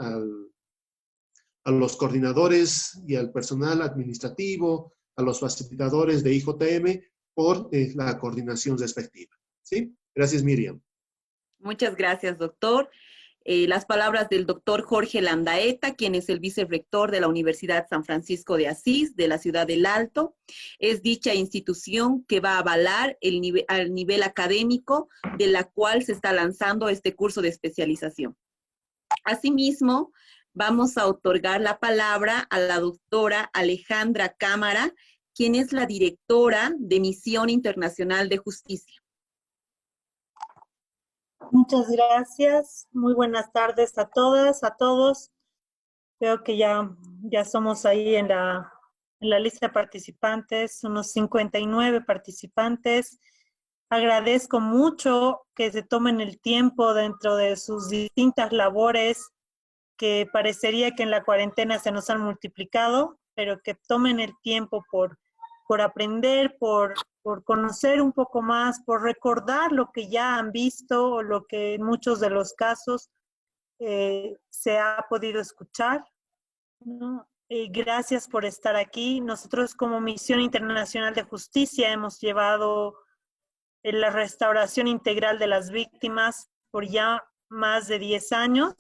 a los coordinadores y al personal administrativo, a los facilitadores de IJM por la coordinación respectiva. ¿Sí? Gracias, Miriam. Muchas gracias, doctor. Las palabras del doctor Jorge Landaeta, quien es el vicerrector de la Universidad San Francisco de Asís, de la ciudad del Alto. Es dicha institución que va a avalar al nivel académico de la cual se está lanzando este curso de especialización. Asimismo, vamos a otorgar la palabra a la doctora Alejandra Cámara, quien es la directora de Misión Internacional de Justicia. Muchas gracias. Muy buenas tardes a todas, a todos. Veo que ya somos ahí en la lista de participantes, unos 59 participantes. Agradezco mucho que se tomen el tiempo dentro de sus distintas labores, que parecería que en la cuarentena se nos han multiplicado, pero que tomen el tiempo por aprender, por conocer un poco más, por recordar lo que ya han visto o lo que en muchos de los casos se ha podido escuchar, ¿no? Gracias por estar aquí. Nosotros como Misión Internacional de Justicia hemos llevado la restauración integral de las víctimas por ya más de 10 años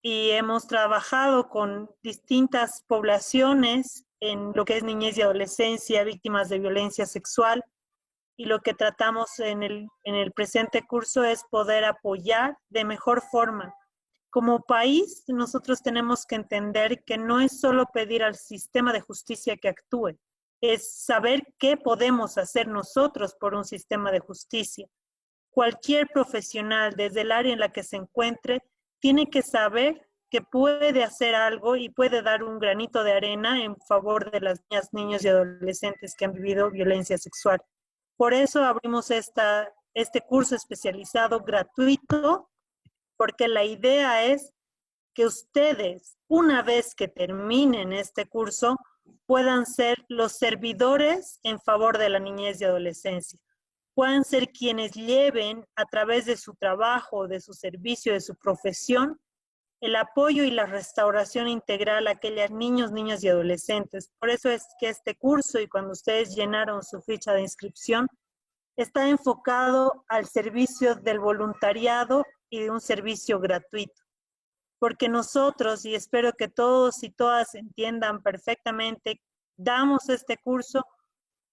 y hemos trabajado con distintas poblaciones en lo que es niñez y adolescencia, víctimas de violencia sexual, y lo que tratamos en el presente curso es poder apoyar de mejor forma. Como país, nosotros tenemos que entender que no es solo pedir al sistema de justicia que actúe, es saber qué podemos hacer nosotros por un sistema de justicia. Cualquier profesional, desde el área en la que se encuentre, tiene que saber que puede hacer algo y puede dar un granito de arena en favor de las niñas, niños y adolescentes que han vivido violencia sexual. Por eso abrimos este curso especializado gratuito, porque la idea es que ustedes, una vez que terminen este curso, puedan ser los servidores en favor de la niñez y adolescencia. Puedan ser quienes lleven a través de su trabajo, de su servicio, de su profesión, el apoyo y la restauración integral a aquellas niños, niñas y adolescentes. Por eso es que este curso, y cuando ustedes llenaron su ficha de inscripción, está enfocado al servicio del voluntariado y de un servicio gratuito. Porque nosotros, y espero que todos y todas entiendan perfectamente, damos este curso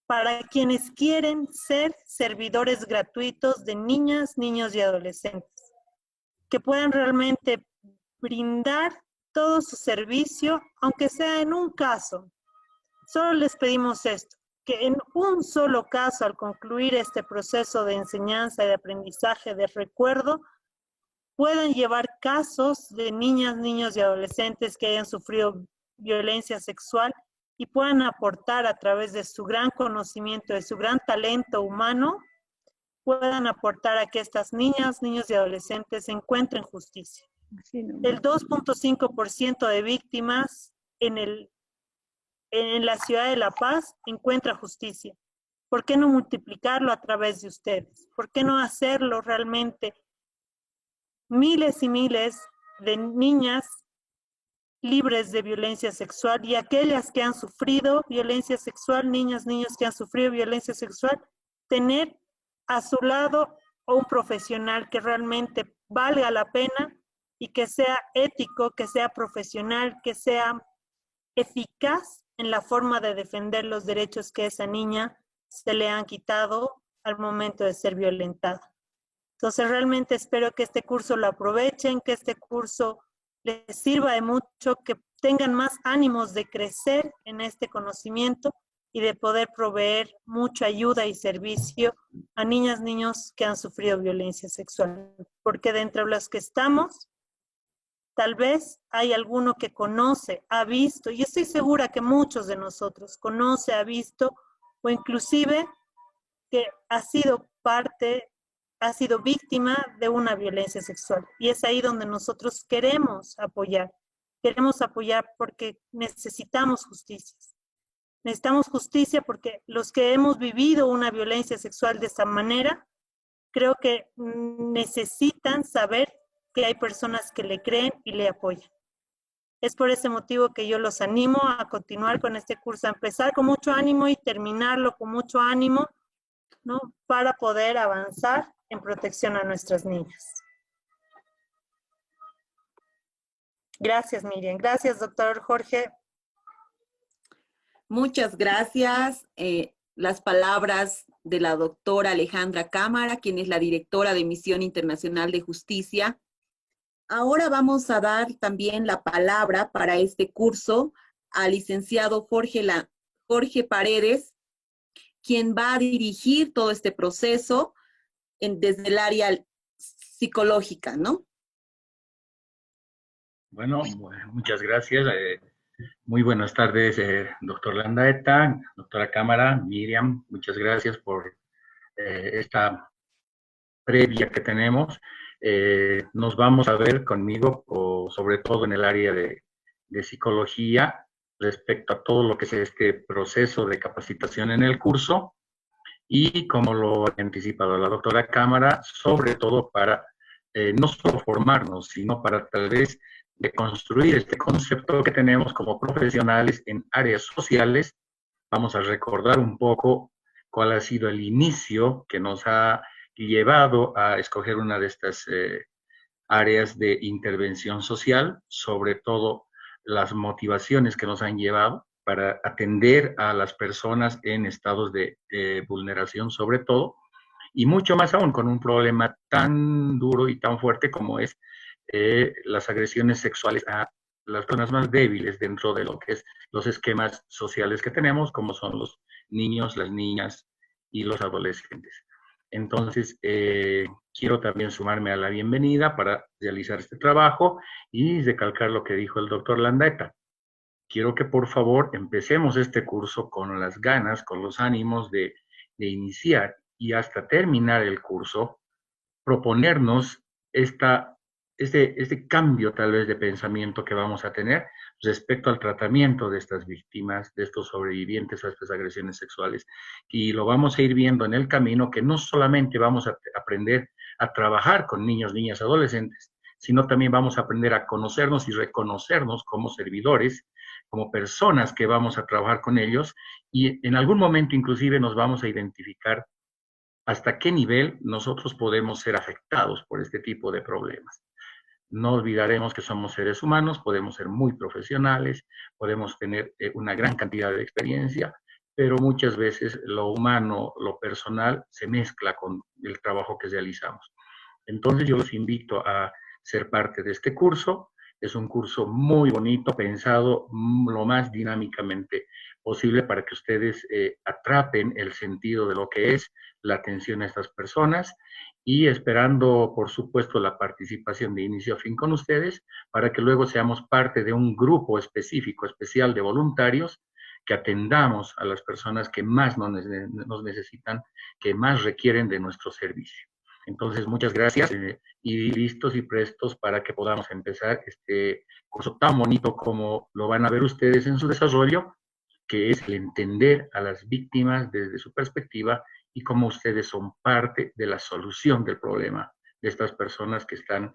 para quienes quieren ser servidores gratuitos de niñas, niños y adolescentes, que puedan realmente brindar todo su servicio, aunque sea en un caso. Solo les pedimos esto, que en un solo caso, al concluir este proceso de enseñanza y de aprendizaje, de recuerdo, puedan llevar casos de niñas, niños y adolescentes que hayan sufrido violencia sexual y puedan aportar a través de su gran conocimiento, de su gran talento humano, puedan aportar a que estas niñas, niños y adolescentes encuentren justicia. El 2.5% de víctimas en la ciudad de La Paz encuentra justicia. ¿Por qué no multiplicarlo a través de ustedes? ¿Por qué no hacerlo realmente? Miles y miles de niñas libres de violencia sexual y aquellas que han sufrido violencia sexual, niñas, niños que han sufrido violencia sexual, tener a su lado un profesional que realmente valga la pena y que sea ético, que sea profesional, que sea eficaz en la forma de defender los derechos que a esa niña se le han quitado al momento de ser violentada. Entonces realmente espero que este curso lo aprovechen, que este curso les sirva de mucho, que tengan más ánimos de crecer en este conocimiento y de poder proveer mucha ayuda y servicio a niñas, niños que han sufrido violencia sexual. Porque de entre los que estamos, tal vez hay alguno que conoce, ha visto, y estoy segura que muchos de nosotros conoce, ha visto, o inclusive que ha sido parte, ha sido víctima de una violencia sexual. Y es ahí donde nosotros queremos apoyar. Queremos apoyar porque necesitamos justicia. Necesitamos justicia porque los que hemos vivido una violencia sexual de esta manera, creo que necesitan saber que hay personas que le creen y le apoyan. Es por ese motivo que yo los animo a continuar con este curso, a empezar con mucho ánimo y terminarlo con mucho ánimo, ¿no? Para poder avanzar en protección a nuestras niñas. Gracias, Miriam. Gracias, doctor Jorge. Muchas gracias. Las palabras de la doctora Alejandra Cámara, quien es la directora de Misión Internacional de Justicia. Ahora vamos a dar también la palabra para este curso al licenciado Jorge Paredes, quien va a dirigir todo este proceso desde el área psicológica, ¿no? Bueno, muchas gracias. Muy buenas tardes, doctor Landaeta, doctora Cámara, Miriam, muchas gracias por esta previa que tenemos. Nos vamos a ver conmigo, sobre todo en el área de psicología, respecto a todo lo que es este proceso de capacitación en el curso, y como lo ha anticipado la doctora Cámara, sobre todo para no solo formarnos, sino para tal vez de construir este concepto que tenemos como profesionales en áreas sociales. Vamos a recordar un poco cuál ha sido el inicio que nos ha llevado a escoger una de estas áreas de intervención social, sobre todo las motivaciones que nos han llevado para atender a las personas en estados de vulneración, sobre todo, y mucho más aún con un problema tan duro y tan fuerte como es las agresiones sexuales a las personas más débiles dentro de lo que es los esquemas sociales que tenemos, como son los niños, las niñas y los adolescentes. Entonces, quiero también sumarme a la bienvenida para realizar este trabajo y recalcar lo que dijo el doctor Landaeta. Quiero que por favor empecemos este curso con las ganas, con los ánimos de iniciar y hasta terminar el curso, proponernos este cambio tal vez de pensamiento que vamos a tener respecto al tratamiento de estas víctimas, de estos sobrevivientes a estas agresiones sexuales. Y lo vamos a ir viendo en el camino, que no solamente vamos a aprender a trabajar con niños, niñas, adolescentes, sino también vamos a aprender a conocernos y reconocernos como servidores, como personas que vamos a trabajar con ellos, y en algún momento inclusive nos vamos a identificar hasta qué nivel nosotros podemos ser afectados por este tipo de problemas. No olvidaremos que somos seres humanos, podemos ser muy profesionales, podemos tener una gran cantidad de experiencia, pero muchas veces lo humano, lo personal, se mezcla con el trabajo que realizamos. Entonces yo los invito a ser parte de este curso. Es un curso muy bonito, pensado lo más dinámicamente posible para que ustedes atrapen el sentido de lo que es la atención a estas personas, y esperando, por supuesto, la participación de inicio a fin con ustedes, para que luego seamos parte de un grupo específico, especial de voluntarios, que atendamos a las personas que más nos necesitan, que más requieren de nuestro servicio. Entonces, muchas gracias y listos y prestos para que podamos empezar este curso tan bonito como lo van a ver ustedes en su desarrollo, que es el entender a las víctimas desde su perspectiva y cómo ustedes son parte de la solución del problema de estas personas que están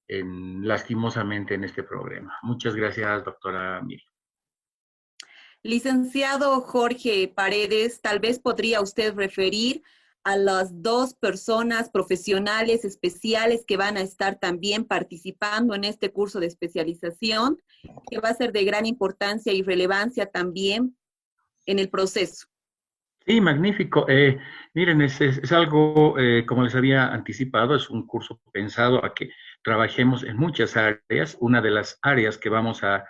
lastimosamente en este problema. Muchas gracias, doctora Miriam. Licenciado Jorge Paredes, tal vez podría usted referir a las dos personas profesionales especiales que van a estar también participando en este curso de especialización, que va a ser de gran importancia y relevancia también en el proceso. Sí, magnífico. Miren, es algo, como les había anticipado, es un curso pensado a que trabajemos en muchas áreas. Una de las áreas que vamos a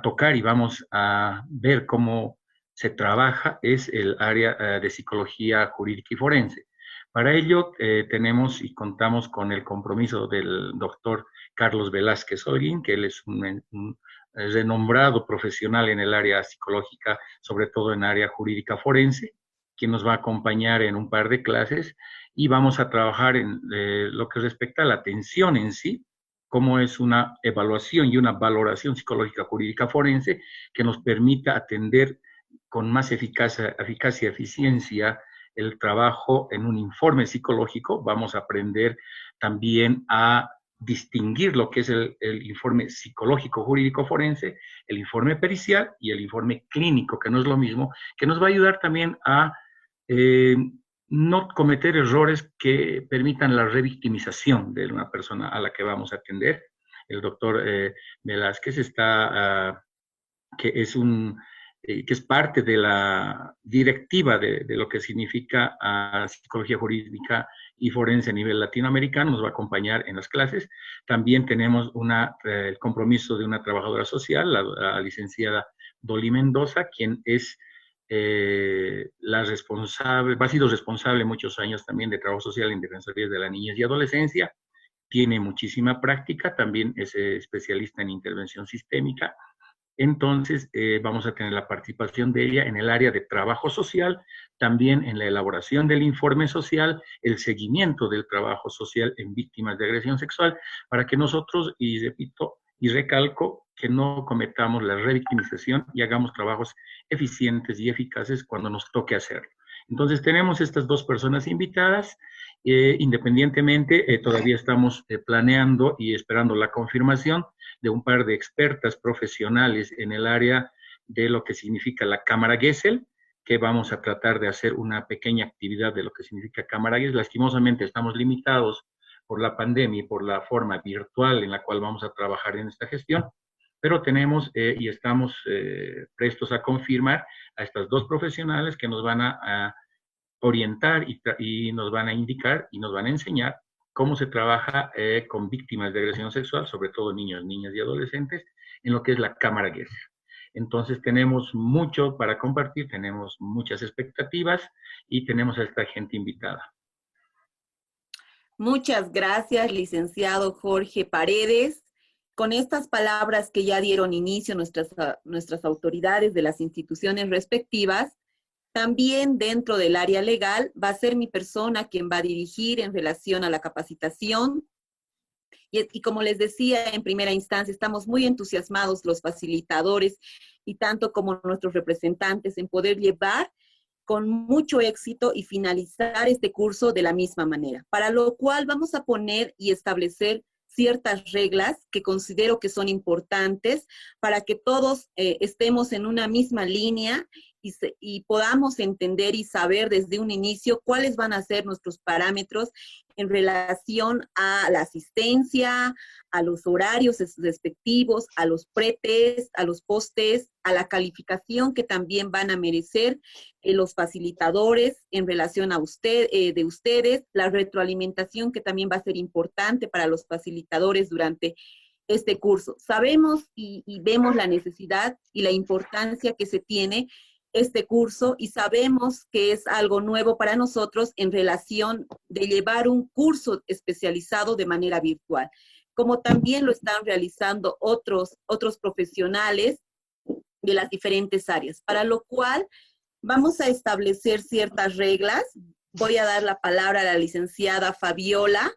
tocar y vamos a ver cómo se trabaja es el área de psicología jurídica y forense. Para ello tenemos y contamos con el compromiso del doctor Carlos Velázquez Holguín, que él es un renombrado profesional en el área psicológica, sobre todo en área jurídica forense, quien nos va a acompañar en un par de clases, y vamos a trabajar en lo que respecta a la atención en sí, cómo es una evaluación y una valoración psicológica jurídica forense que nos permita atender con más eficacia y eficiencia el trabajo en un informe psicológico. Vamos a aprender también a distinguir lo que es el informe psicológico jurídico forense, el informe pericial y el informe clínico, que no es lo mismo, que nos va a ayudar también a no cometer errores que permitan la revictimización de una persona a la que vamos a atender. El doctor Velázquez está, que es parte de la directiva de lo que significa psicología jurídica y forense a nivel latinoamericano, nos va a acompañar en las clases. También tenemos el compromiso de una trabajadora social, la licenciada Dolly Mendoza, quien es la responsable, ha sido responsable muchos años también de trabajo social en defensorías de la niñez y adolescencia, tiene muchísima práctica, también es especialista en intervención sistémica. Entonces, vamos a tener la participación de ella en el área de trabajo social, también en la elaboración del informe social, el seguimiento del trabajo social en víctimas de agresión sexual, para que nosotros, y repito, y recalco, que no cometamos la revictimización y hagamos trabajos eficientes y eficaces cuando nos toque hacerlo. Entonces, tenemos estas dos personas invitadas. Independientemente, todavía estamos planeando y esperando la confirmación de un par de expertas profesionales en el área de lo que significa la cámara Gesell, que vamos a tratar de hacer una pequeña actividad de lo que significa cámara Gesell. Lastimosamente estamos limitados por la pandemia y por la forma virtual en la cual vamos a trabajar en esta gestión, pero tenemos y estamos prestos a confirmar a estas dos profesionales que nos van a orientar y nos van a indicar y nos van a enseñar cómo se trabaja con víctimas de agresión sexual, sobre todo niños, niñas y adolescentes, en lo que es la cámara Gesell. Entonces tenemos mucho para compartir, tenemos muchas expectativas y tenemos a esta gente invitada. Muchas gracias, licenciado Jorge Paredes. Con estas palabras que ya dieron inicio nuestras autoridades de las instituciones respectivas, también dentro del área legal va a ser mi persona quien va a dirigir en relación a la capacitación. Y como les decía en primera instancia, estamos muy entusiasmados los facilitadores y tanto como nuestros representantes en poder llevar con mucho éxito y finalizar este curso de la misma manera, para lo cual vamos a poner y establecer ciertas reglas que considero que son importantes para que todos estemos en una misma línea y podamos entender y saber desde un inicio cuáles van a ser nuestros parámetros en relación a la asistencia, a los horarios respectivos, a los pretest, a los postes, a la calificación que también van a merecer los facilitadores en relación a de ustedes, la retroalimentación que también va a ser importante para los facilitadores durante este curso. Sabemos y vemos la necesidad y la importancia que se tiene este curso y sabemos que es algo nuevo para nosotros en relación de llevar un curso especializado de manera virtual, como también lo están realizando otros profesionales de las diferentes áreas, para lo cual vamos a establecer ciertas reglas. Voy a dar la palabra a la licenciada Fabiola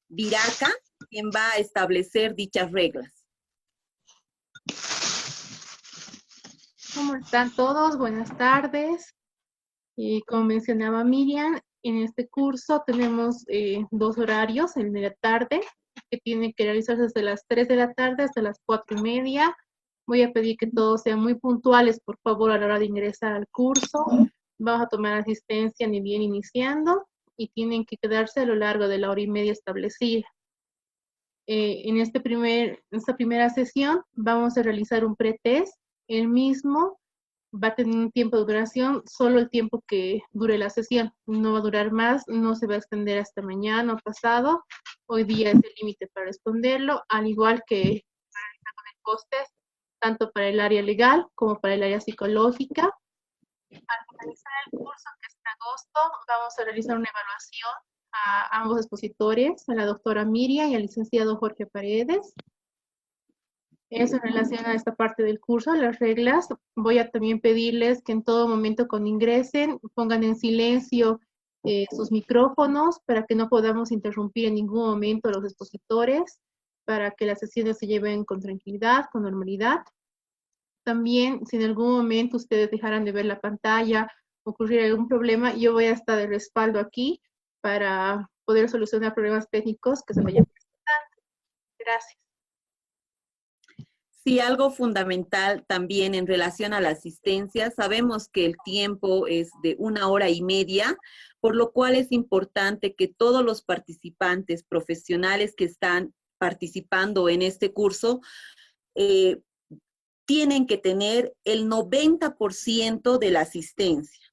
Viraca, quien va a establecer dichas reglas. ¿Cómo están todos? Buenas tardes. Y como mencionaba Miriam, en este curso tenemos dos horarios, el de la tarde, que tiene que realizarse desde las 3 de la tarde hasta las 4:30. Voy a pedir que todos sean muy puntuales, por favor, a la hora de ingresar al curso. Vamos a tomar asistencia ni bien iniciando y tienen que quedarse a lo largo de la 1:30 establecida. En esta primera sesión vamos a realizar un pretest. El mismo va a tener un tiempo de duración, solo el tiempo que dure la sesión. No va a durar más, no se va a extender hasta mañana o pasado. Hoy día es el límite para responderlo, al igual que para el post-test, tanto para el área legal como para el área psicológica. Al finalizar el curso, que es en agosto, vamos a realizar una evaluación a ambos expositores, a la doctora Miriam y al licenciado Jorge Paredes. Eso en relación a esta parte del curso, las reglas. Voy a también pedirles que en todo momento cuando ingresen pongan en silencio sus micrófonos para que no podamos interrumpir en ningún momento a los expositores, para que las sesiones se lleven con tranquilidad, con normalidad. También, si en algún momento ustedes dejaran de ver la pantalla, ocurriera algún problema, yo voy a estar de respaldo aquí para poder solucionar problemas técnicos que se vayan presentando. Gracias. Sí, algo fundamental también en relación a la asistencia. Sabemos que el tiempo es de 1 hora y media, por lo cual es importante que todos los participantes profesionales que están participando en este curso tienen que tener el 90% de la asistencia.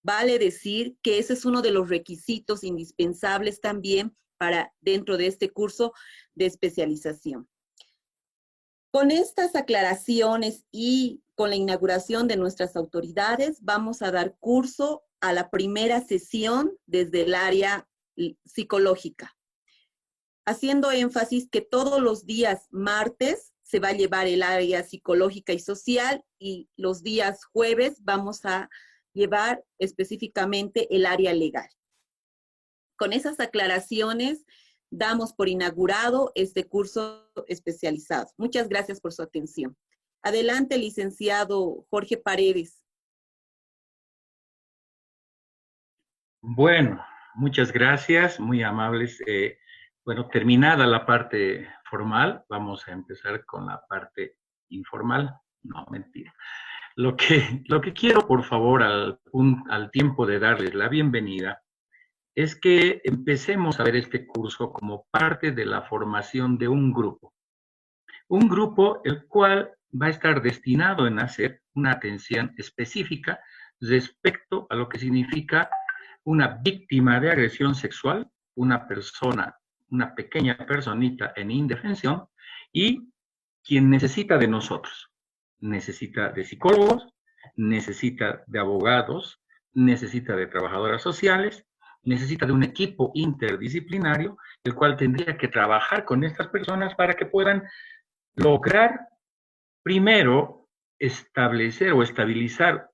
Vale decir que ese es uno de los requisitos indispensables también para dentro de este curso de especialización. Con estas aclaraciones y con la inauguración de nuestras autoridades, vamos a dar curso a la primera sesión desde el área psicológica, haciendo énfasis que todos los días martes se va a llevar el área psicológica y social y los días jueves vamos a llevar específicamente el área legal. Con esas aclaraciones, damos por inaugurado este curso especializado. Muchas gracias por su atención. Adelante, licenciado Jorge Paredes. Bueno, muchas gracias, muy amables. Bueno, terminada la parte formal, vamos a empezar con la parte informal. No, mentira. Lo que quiero, por favor, al tiempo de darles la bienvenida, es que empecemos a ver este curso como parte de la formación de un grupo. Un grupo el cual va a estar destinado en hacer una atención específica respecto a lo que significa una víctima de agresión sexual, una persona, una pequeña personita en indefensión, y quien necesita de nosotros. Necesita de psicólogos, necesita de abogados, necesita de trabajadoras sociales, necesita de un equipo interdisciplinario, el cual tendría que trabajar con estas personas para que puedan lograr, primero, establecer o estabilizar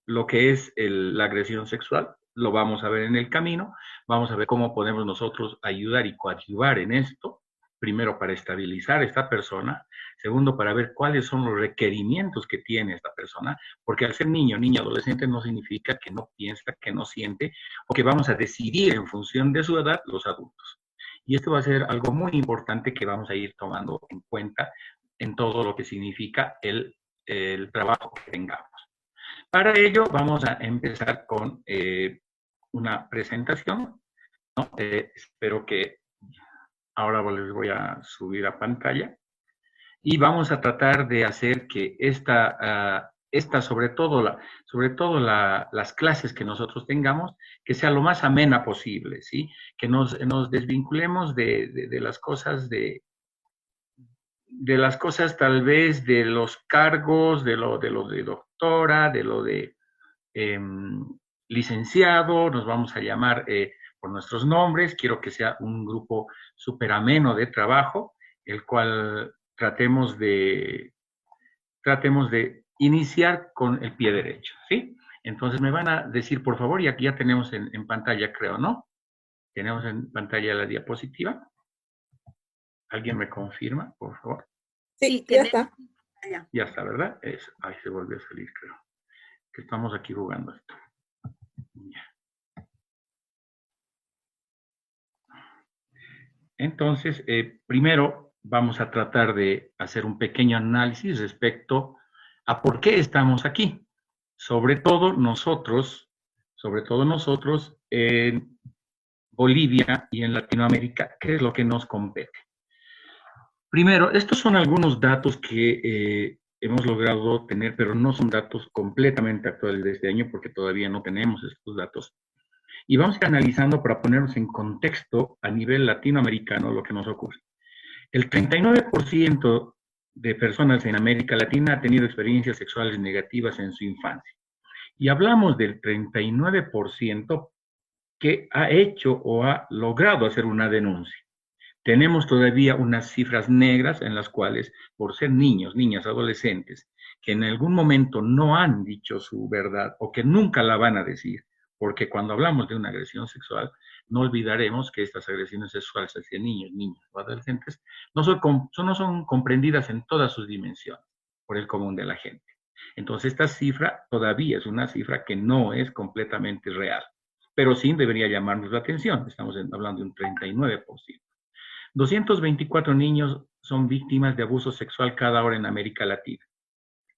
lo que es la agresión sexual. Lo vamos a ver en el camino, vamos a ver cómo podemos nosotros ayudar y coadyuvar en esto, primero para estabilizar a esta persona, segundo para ver cuáles son los requerimientos que tiene esta persona, porque al ser niño, niña, adolescente no significa que no piensa, que no siente, o que vamos a decidir en función de su edad los adultos. Y esto va a ser algo muy importante que vamos a ir tomando en cuenta en todo lo que significa el trabajo que tengamos. Para ello vamos a empezar con una presentación, ¿no? Espero que ahora les voy a subir a pantalla y vamos a tratar de hacer que sobre todo las clases que nosotros tengamos, que sea lo más amena posible, ¿sí? Que nos desvinculemos de las cosas las cosas tal vez de los cargos, de lo de doctora, de lo de licenciado, nos vamos a llamar por nuestros nombres. Quiero que sea un grupo súper ameno de trabajo, el cual tratemos de iniciar con el pie derecho, ¿sí? Entonces me van a decir, por favor, y aquí ya tenemos en pantalla, creo, ¿no? Tenemos en pantalla la diapositiva. ¿Alguien me confirma, por favor? Sí, ya está. Ya está, ¿verdad? Ahí se volvió a salir, creo. Que estamos aquí jugando esto. Ya. Entonces, primero vamos a tratar de hacer un pequeño análisis respecto a por qué estamos aquí. Sobre todo nosotros en Bolivia y en Latinoamérica, ¿qué es lo que nos compete? Primero, estos son algunos datos que hemos logrado tener, pero no son datos completamente actuales de este año porque todavía no tenemos estos datos. Y vamos a ir analizando para ponernos en contexto a nivel latinoamericano lo que nos ocurre. El 39% de personas en América Latina ha tenido experiencias sexuales negativas en su infancia. Y hablamos del 39% que ha hecho o ha logrado hacer una denuncia. Tenemos todavía unas cifras negras en las cuales, por ser niños, niñas, adolescentes, que en algún momento no han dicho su verdad o que nunca la van a decir, porque cuando hablamos de una agresión sexual, no olvidaremos que estas agresiones sexuales hacia niños, niñas o adolescentes no son comprendidas en todas sus dimensiones por el común de la gente. Entonces, esta cifra todavía es una cifra que no es completamente real, pero sí debería llamarnos la atención. Estamos hablando de un 39%. 224 niños son víctimas de abuso sexual cada hora en América Latina.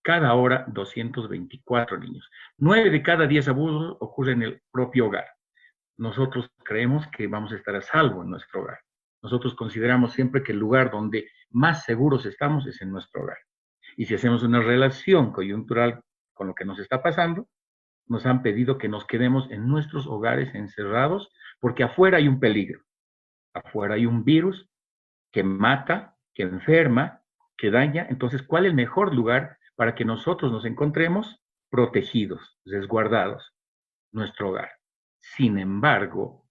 Cada hora, 224 niños. 9 de cada 10 abusos ocurren en el propio hogar. Nosotros creemos que vamos a estar a salvo en nuestro hogar. Nosotros consideramos siempre que el lugar donde más seguros estamos es en nuestro hogar. Y si hacemos una relación coyuntural con lo que nos está pasando, nos han pedido que nos quedemos en nuestros hogares encerrados, porque afuera hay un peligro. Afuera hay un virus que mata, que enferma, que daña. Entonces, ¿cuál es el mejor lugar para que nosotros nos encontremos protegidos, resguardados? Nuestro hogar. Sin embargo,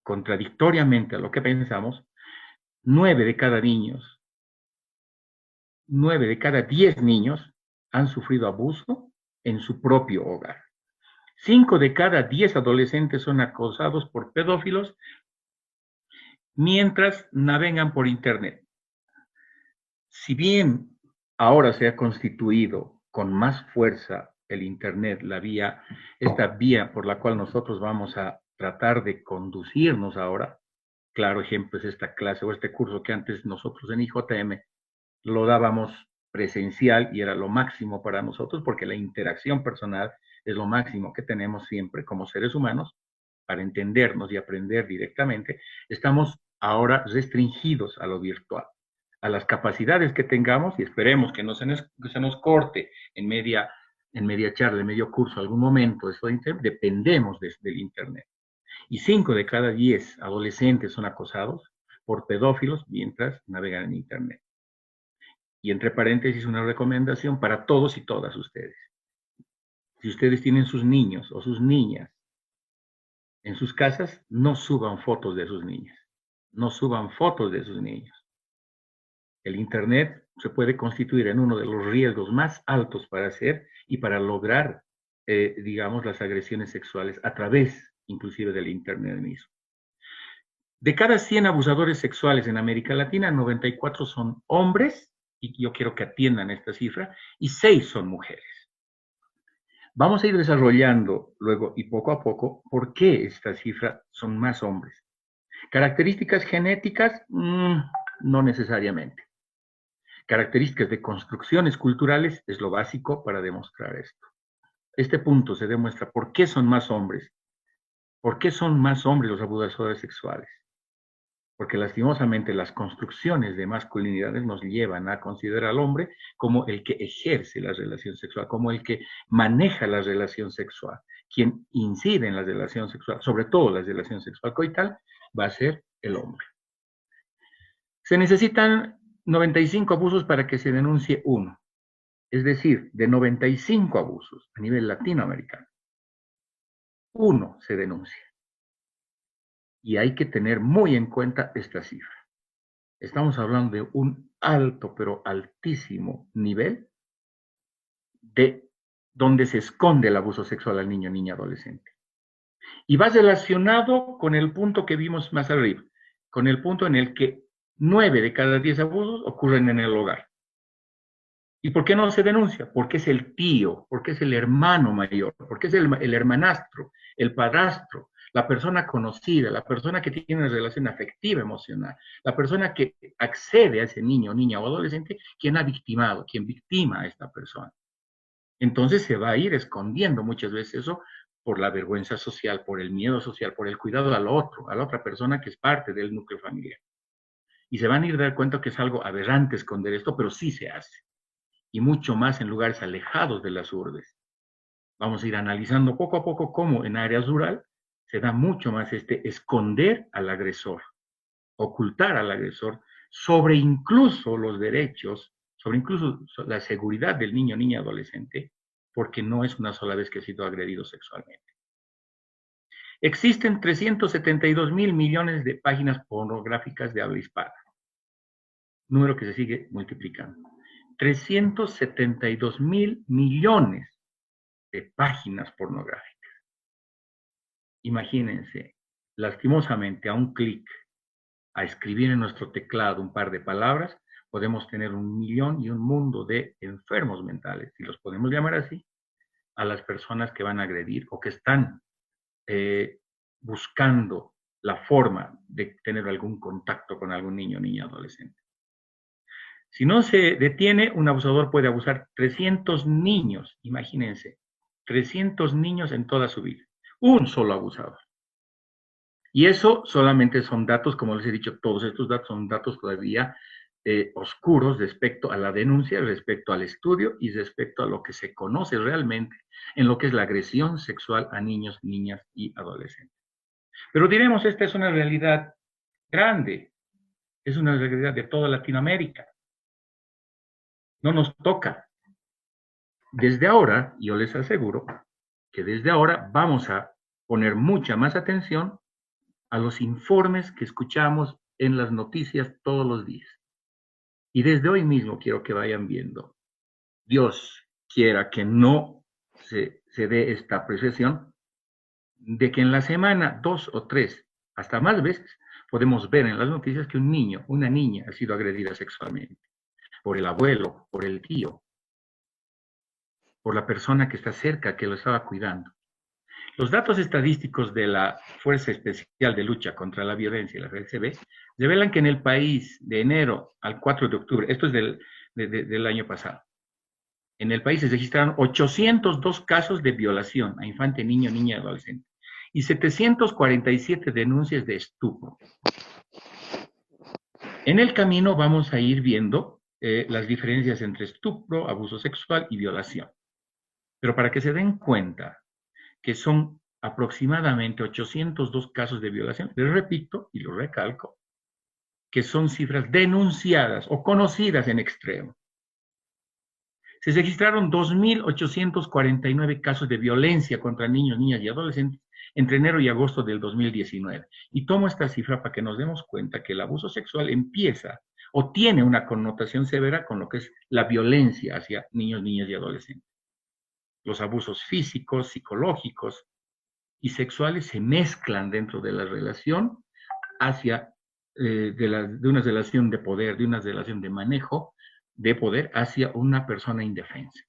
contradictoriamente a lo que pensamos, 9 de cada 10 niños han sufrido abuso en su propio hogar. 5 de cada 10 adolescentes son acosados por pedófilos mientras navegan por Internet. Si bien ahora se ha constituido con más fuerza el Internet, esta vía por la cual nosotros vamos a tratar de conducirnos ahora, claro ejemplo es esta clase o este curso que antes nosotros en IJM lo dábamos presencial y era lo máximo para nosotros porque la interacción personal es lo máximo que tenemos siempre como seres humanos para entendernos y aprender directamente. Estamos ahora restringidos a lo virtual, a las capacidades que tengamos y esperemos que no se nos corte en media charla, en medio curso, algún momento, dependemos del Internet. Y 5 de cada 10 adolescentes son acosados por pedófilos mientras navegan en Internet. Y entre paréntesis, una recomendación para todos y todas ustedes. Si ustedes tienen sus niños o sus niñas en sus casas, no suban fotos de sus niñas. No suban fotos de sus niños. El Internet se puede constituir en uno de los riesgos más altos para hacer y para lograr, digamos, las agresiones sexuales a través, inclusive, del Internet mismo. De cada 100 abusadores sexuales en América Latina, 94 son hombres, y yo quiero que atiendan esta cifra, y 6 son mujeres. Vamos a ir desarrollando luego y poco a poco por qué esta cifra son más hombres. ¿Características genéticas? No necesariamente. Características de construcciones culturales es lo básico para demostrar esto. Este punto se demuestra por qué son más hombres. ¿Por qué son más hombres los abusadores sexuales? Porque lastimosamente las construcciones de masculinidades nos llevan a considerar al hombre como el que ejerce la relación sexual, como el que maneja la relación sexual. Quien incide en la relación sexual, sobre todo la relación sexual coital, va a ser el hombre. Se necesitan 95 abusos para que se denuncie uno. Es decir, de 95 abusos a nivel latinoamericano, uno se denuncia. Y hay que tener muy en cuenta esta cifra. Estamos hablando de un alto, pero altísimo nivel de donde se esconde el abuso sexual al niño, niña, adolescente. Y va relacionado con el punto que vimos más arriba, con el punto en el que 9 de cada 10 abusos ocurren en el hogar. ¿Y por qué no se denuncia? Porque es el tío, porque es el hermano mayor, porque es el hermanastro, el padrastro, la persona conocida, la persona que tiene una relación afectiva, emocional, la persona que accede a ese niño, niña o adolescente, quien ha victimado, quien victima a esta persona. Entonces se va a ir escondiendo muchas veces eso por la vergüenza social, por el miedo social, por el cuidado al otro, a la otra persona que es parte del núcleo familiar. Y se van a ir a dar cuenta que es algo aberrante esconder esto, pero sí se hace. Y mucho más en lugares alejados de las urbes. Vamos a ir analizando poco a poco cómo en áreas rurales se da mucho más esconder al agresor, ocultar al agresor, sobre incluso los derechos, sobre incluso la seguridad del niño, niña, adolescente, porque no es una sola vez que ha sido agredido sexualmente. Existen 372 mil millones de páginas pornográficas de habla hispana, número que se sigue multiplicando. 372 mil millones de páginas pornográficas. Imagínense, lastimosamente, a un clic, a escribir en nuestro teclado un par de palabras, podemos tener 1 millón y un mundo de enfermos mentales, si los podemos llamar así, a las personas que van a agredir o que están buscando la forma de tener algún contacto con algún niño, niña, adolescente. Si no se detiene, un abusador puede abusar 300 niños, imagínense, 300 niños en toda su vida. Un solo abusador. Y eso solamente son datos, como les he dicho, todos estos datos son datos todavía oscuros respecto a la denuncia, respecto al estudio y respecto a lo que se conoce realmente en lo que es la agresión sexual a niños, niñas y adolescentes. Pero diremos, esta es una realidad grande, es una realidad de toda Latinoamérica. No nos toca. Desde ahora, yo les aseguro que desde ahora vamos a poner mucha más atención a los informes que escuchamos en las noticias todos los días. Y desde hoy mismo quiero que vayan viendo. Dios quiera que no se dé esta apreciación de que en la semana 2 o 3, hasta más veces, podemos ver en las noticias que un niño, una niña ha sido agredida sexualmente por el abuelo, por el tío, por la persona que está cerca, que lo estaba cuidando. Los datos estadísticos de la Fuerza Especial de Lucha contra la Violencia, la FSB, revelan que en el país, de enero al 4 de octubre, esto es del año pasado, en el país se registraron 802 casos de violación a infante, niño, niña y adolescente, y 747 denuncias de estupro. En el camino vamos a ir viendo las diferencias entre estupro, abuso sexual y violación. Pero para que se den cuenta que son aproximadamente 802 casos de violación, les repito y lo recalco, que son cifras denunciadas o conocidas en extremo. Se registraron 2.849 casos de violencia contra niños, niñas y adolescentes entre enero y agosto del 2019. Y tomo esta cifra para que nos demos cuenta que el abuso sexual empieza o tiene una connotación severa con lo que es la violencia hacia niños, niñas y adolescentes. Los abusos físicos, psicológicos y sexuales se mezclan dentro de la relación hacia, de una relación de poder, de una relación de manejo de poder hacia una persona indefensa.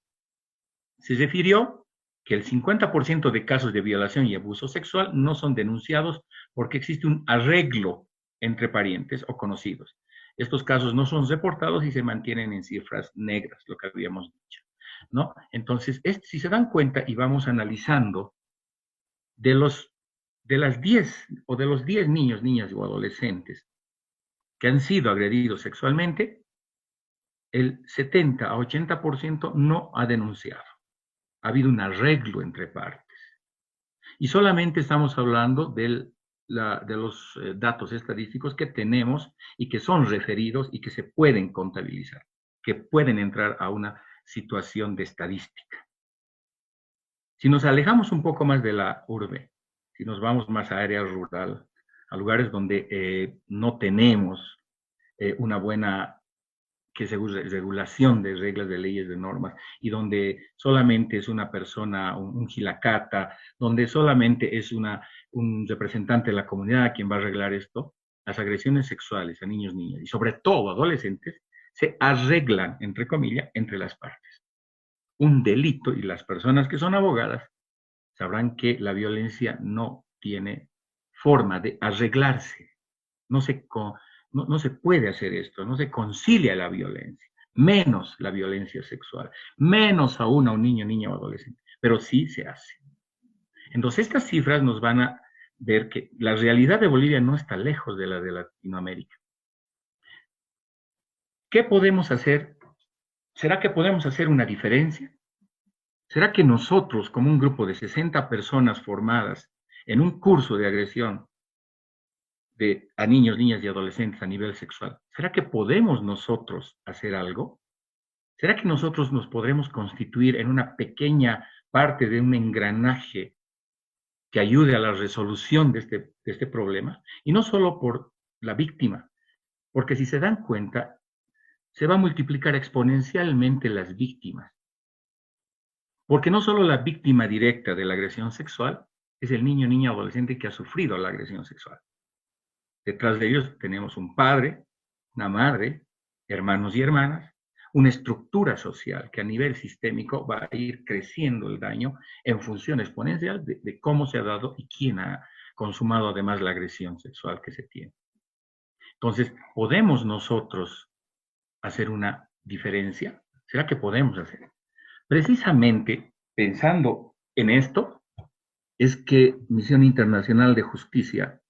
Se refirió que el 50% de casos de violación y abuso sexual no son denunciados porque existe un arreglo entre parientes o conocidos. Estos casos no son reportados y se mantienen en cifras negras, lo que habíamos dicho, ¿no? Entonces, si se dan cuenta y vamos analizando de los 10 o de los 10 niños, niñas o adolescentes que han sido agredidos sexualmente, el 70 a 80% no ha denunciado. Ha habido un arreglo entre partes. Y solamente estamos hablando de los datos estadísticos que tenemos y que son referidos y que se pueden contabilizar, que pueden entrar a una situación de estadística. Si nos alejamos un poco más de la urbe, si nos vamos más a área rural, a lugares donde no tenemos una buena regulación de reglas, de leyes, de normas, y donde solamente es una persona, un gilacata, donde solamente es un representante de la comunidad quien va a arreglar esto, las agresiones sexuales a niños, niñas, y sobre todo adolescentes, se arreglan, entre comillas, entre las partes. Un delito, y las personas que son abogadas sabrán que la violencia no tiene forma de arreglarse. No se puede hacer esto, no se concilia la violencia, menos la violencia sexual, menos aún a un niño, niña o adolescente, pero sí se hace. Entonces, estas cifras nos van a ver que la realidad de Bolivia no está lejos de la de Latinoamérica. ¿Qué podemos hacer? ¿Será que podemos hacer una diferencia? ¿Será que nosotros, como un grupo de 60 personas formadas en un curso de agresión a niños, niñas y adolescentes a nivel sexual, ¿será que podemos nosotros hacer algo? ¿Será que nosotros nos podremos constituir en una pequeña parte de un engranaje que ayude a la resolución de este problema? Y no solo por la víctima, porque si se dan cuenta, se va a multiplicar exponencialmente las víctimas. Porque no solo la víctima directa de la agresión sexual es el niño, niña, adolescente que ha sufrido la agresión sexual. Detrás de ellos tenemos un padre, una madre, hermanos y hermanas, una estructura social que a nivel sistémico va a ir creciendo el daño en función exponencial de cómo se ha dado y quién ha consumado además la agresión sexual que se tiene. Entonces, ¿podemos nosotros hacer una diferencia? ¿Será que podemos hacer? Precisamente pensando en esto, es que Misión Internacional de Justicia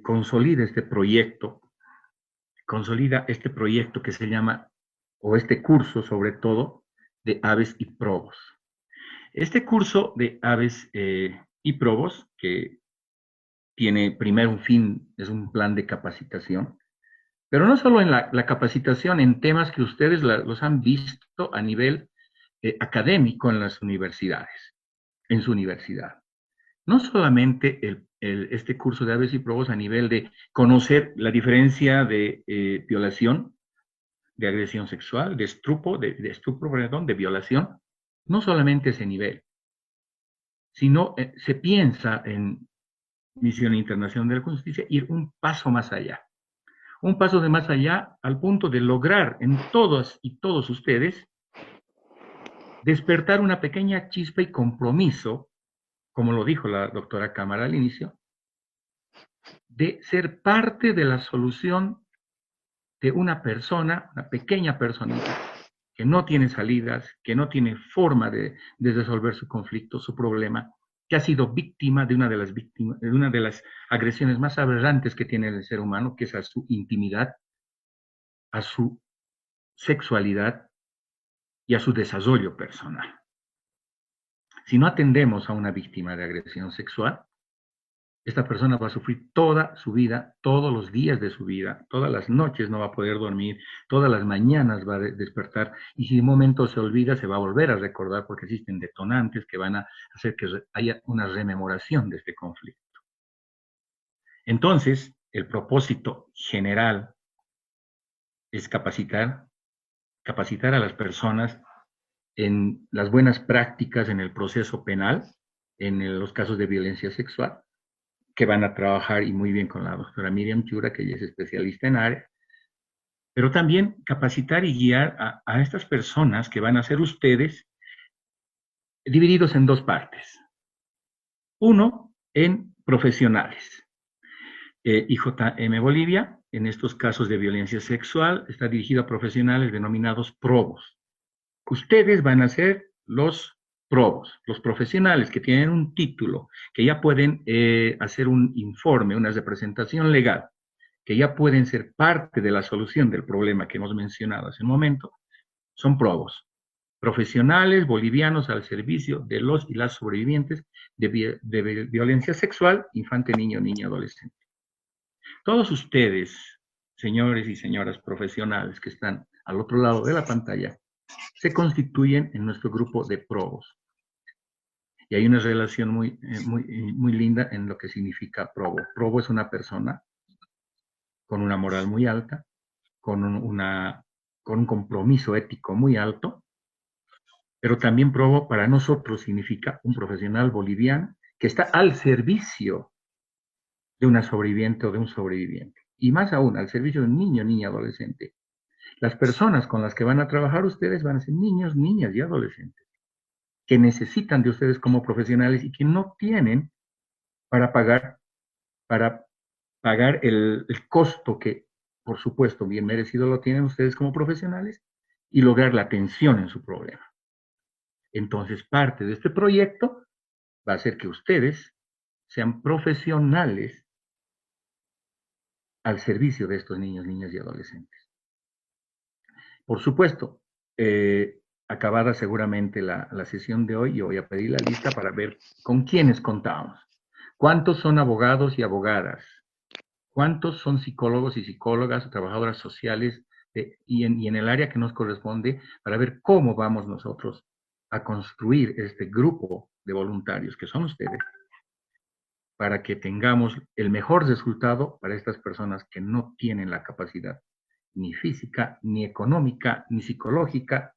consolida este proyecto que se llama, o este curso sobre todo, de aves y probos. Este curso de aves y probos, que tiene primero un fin, es un plan de capacitación, pero no solo en la capacitación en temas que ustedes los han visto a nivel académico en las universidades, en su universidad. No solamente este curso de aves y probos a nivel de conocer la diferencia de violación, de agresión sexual, de estupro, de violación, no solamente ese nivel, sino se piensa en Misión Internacional de la Justicia ir un paso más allá. Un paso de más allá al punto de lograr en todos y todos ustedes despertar una pequeña chispa y compromiso, como lo dijo la doctora Cámara al inicio, de ser parte de la solución de una persona, una pequeña personita, que no tiene salidas, que no tiene forma de resolver su conflicto, su problema, que ha sido víctima de una de las agresiones más aberrantes que tiene el ser humano, que es a su intimidad, a su sexualidad y a su desarrollo personal. Si no atendemos a una víctima de agresión sexual, esta persona va a sufrir toda su vida, todos los días de su vida, todas las noches no va a poder dormir, todas las mañanas va a despertar, y si de momento se olvida, se va a volver a recordar porque existen detonantes que van a hacer que haya una rememoración de este conflicto. Entonces, el propósito general es capacitar a las personas en las buenas prácticas en el proceso penal, en los casos de violencia sexual, que van a trabajar y muy bien con la doctora Miriam Chura, que ella es especialista en área, pero también capacitar y guiar a estas personas que van a ser ustedes divididos en dos partes. Uno, en profesionales. IJM Bolivia, en estos casos de violencia sexual, está dirigido a profesionales denominados probos. Ustedes van a ser los probos, los profesionales que tienen un título, que ya pueden hacer un informe, una representación legal, que ya pueden ser parte de la solución del problema que hemos mencionado hace un momento, son probos. Profesionales bolivianos al servicio de los y las sobrevivientes de violencia sexual, infante, niño, niña, adolescente. Todos ustedes, señores y señoras profesionales que están al otro lado de la pantalla, se constituyen en nuestro grupo de probos. Y hay una relación muy linda en lo que significa probo. Probo es una persona con una moral muy alta, con un compromiso ético muy alto, pero también probo para nosotros significa un profesional boliviano que está al servicio de una sobreviviente o de un sobreviviente. Y más aún, al servicio de un niño, niña, adolescente. Las personas con las que van a trabajar ustedes van a ser niños, niñas y adolescentes, que necesitan de ustedes como profesionales y que no tienen para pagar el costo que, por supuesto, bien merecido lo tienen ustedes como profesionales y lograr la atención en su problema. Entonces, parte de este proyecto va a ser que ustedes sean profesionales al servicio de estos niños, niñas y adolescentes. Por supuesto, acabada seguramente la sesión de hoy, yo voy a pedir la lista para ver con quiénes contamos. ¿Cuántos son abogados y abogadas? ¿Cuántos son psicólogos y psicólogas, trabajadoras sociales y en el área que nos corresponde para ver cómo vamos nosotros a construir este grupo de voluntarios que son ustedes para que tengamos el mejor resultado para estas personas que no tienen la capacidad ni física, ni económica, ni psicológica,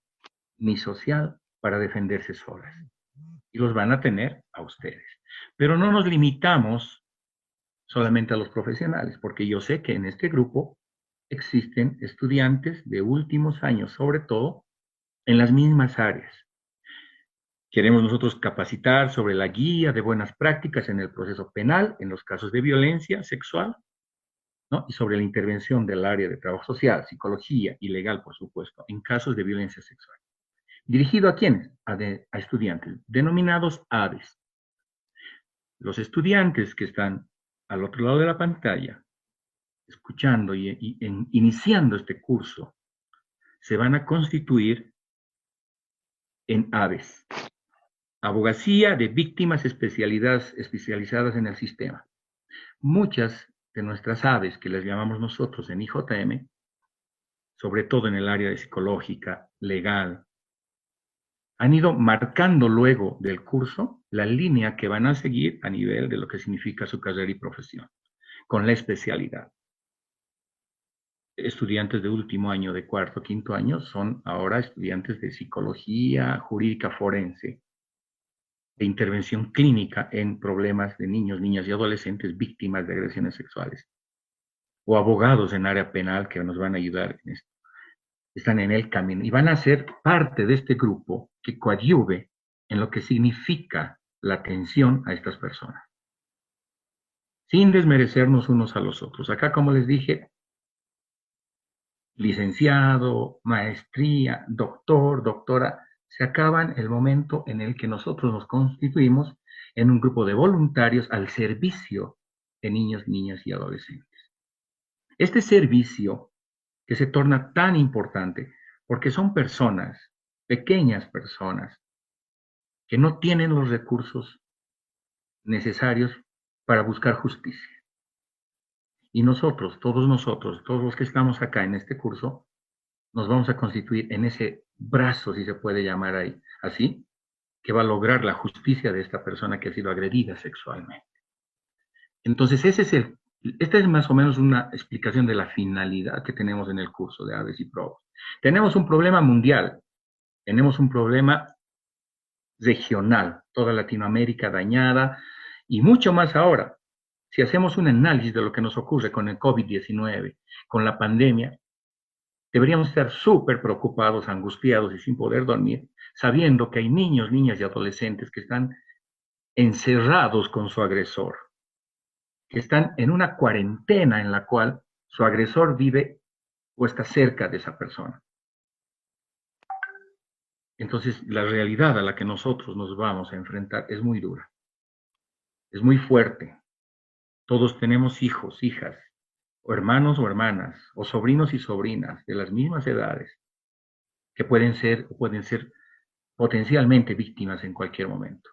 ni social para defenderse solas. Y los van a tener a ustedes. Pero no nos limitamos solamente a los profesionales, porque yo sé que en este grupo existen estudiantes de últimos años, sobre todo en las mismas áreas. Queremos nosotros capacitar sobre la guía de buenas prácticas en el proceso penal, en los casos de violencia sexual, ¿no? Y sobre la intervención del área de trabajo social, psicología y legal, por supuesto, en casos de violencia sexual. ¿Dirigido a quiénes? A estudiantes, denominados ADES. Los estudiantes que están al otro lado de la pantalla, escuchando iniciando este curso, se van a constituir en ADES, Abogacía de Víctimas Especializadas en el Sistema. Muchas de nuestras ADES, que las llamamos nosotros en IJM, sobre todo en el área de psicológica, legal, han ido marcando luego del curso la línea que van a seguir a nivel de lo que significa su carrera y profesión, con la especialidad. Estudiantes de último año, de cuarto, quinto año, son ahora estudiantes de psicología jurídica forense, de intervención clínica en problemas de niños, niñas y adolescentes víctimas de agresiones sexuales, o abogados en área penal que nos van a ayudar en esto. Están en el camino y van a ser parte de este grupo que coadyuve en lo que significa la atención a estas personas, sin desmerecernos unos a los otros. Acá, como les dije, licenciado, maestría, doctor, doctora, se acaban el momento en el que nosotros nos constituimos en un grupo de voluntarios al servicio de niños, niñas y adolescentes. Este servicio que se torna tan importante porque son personas, pequeñas personas, que no tienen los recursos necesarios para buscar justicia. Y nosotros, todos los que estamos acá en este curso, nos vamos a constituir en ese brazo, si se puede llamar ahí, así, que va a lograr la justicia de esta persona que ha sido agredida sexualmente. Entonces, esta es más o menos una explicación de la finalidad que tenemos en el curso de ADES y PROVOS. Tenemos un problema mundial, tenemos un problema regional, toda Latinoamérica dañada, y mucho más ahora. Si hacemos un análisis de lo que nos ocurre con el COVID-19, con la pandemia, deberíamos estar súper preocupados, angustiados y sin poder dormir, sabiendo que hay niños, niñas y adolescentes que están encerrados con su agresor, que están en una cuarentena en la cual su agresor vive o está cerca de esa persona. Entonces, la realidad a la que nosotros nos vamos a enfrentar es muy dura, es muy fuerte. Todos tenemos hijos, hijas, o hermanos o hermanas, o sobrinos y sobrinas de las mismas edades, que pueden ser potencialmente víctimas en cualquier momento.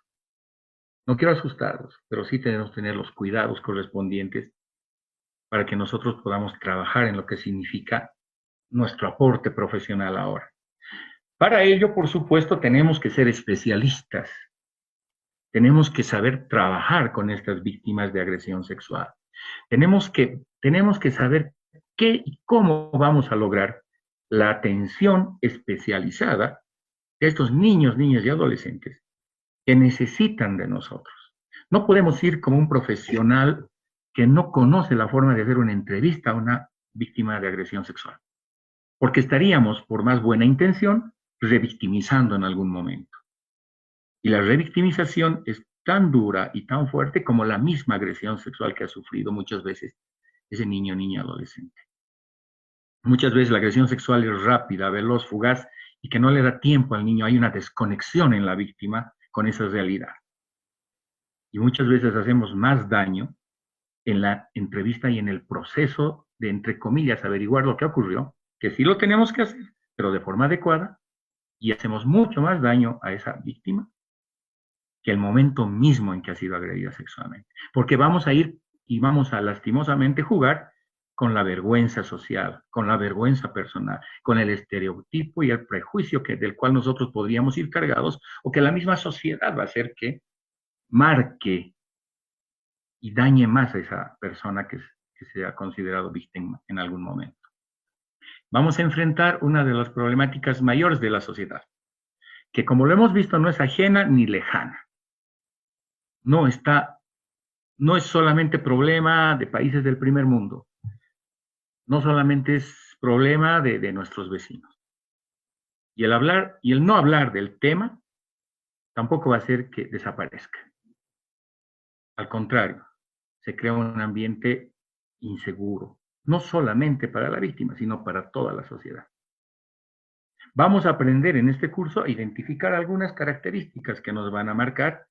No quiero asustarlos, pero sí tenemos que tener los cuidados correspondientes para que nosotros podamos trabajar en lo que significa nuestro aporte profesional ahora. Para ello, por supuesto, tenemos que ser especialistas. Tenemos que saber trabajar con estas víctimas de agresión sexual. Tenemos que saber qué y cómo vamos a lograr la atención especializada de estos niños, niñas y adolescentes que necesitan de nosotros. No podemos ir como un profesional que no conoce la forma de hacer una entrevista a una víctima de agresión sexual, porque estaríamos, por más buena intención, revictimizando en algún momento. Y la revictimización es tan dura y tan fuerte como la misma agresión sexual que ha sufrido muchas veces ese niño, niña, adolescente. Muchas veces la agresión sexual es rápida, veloz, fugaz, y que no le da tiempo al niño. Hay una desconexión en la víctima con esa realidad. Y muchas veces hacemos más daño en la entrevista y en el proceso de, entre comillas, averiguar lo que ocurrió, que sí lo tenemos que hacer, pero de forma adecuada, y hacemos mucho más daño a esa víctima que el momento mismo en que ha sido agredida sexualmente. Porque vamos a ir y vamos a lastimosamente jugar con la vergüenza social, con la vergüenza personal, con el estereotipo y el prejuicio del cual nosotros podríamos ir cargados, o que la misma sociedad va a hacer que marque y dañe más a esa persona que se ha considerado víctima en algún momento. Vamos a enfrentar una de las problemáticas mayores de la sociedad, que como lo hemos visto no es ajena ni lejana. No es solamente problema de países del primer mundo, no solamente es problema de nuestros vecinos. Y el no hablar del tema tampoco va a hacer que desaparezca. Al contrario, se crea un ambiente inseguro, no solamente para la víctima, sino para toda la sociedad. Vamos a aprender en este curso a identificar algunas características que nos van a marcar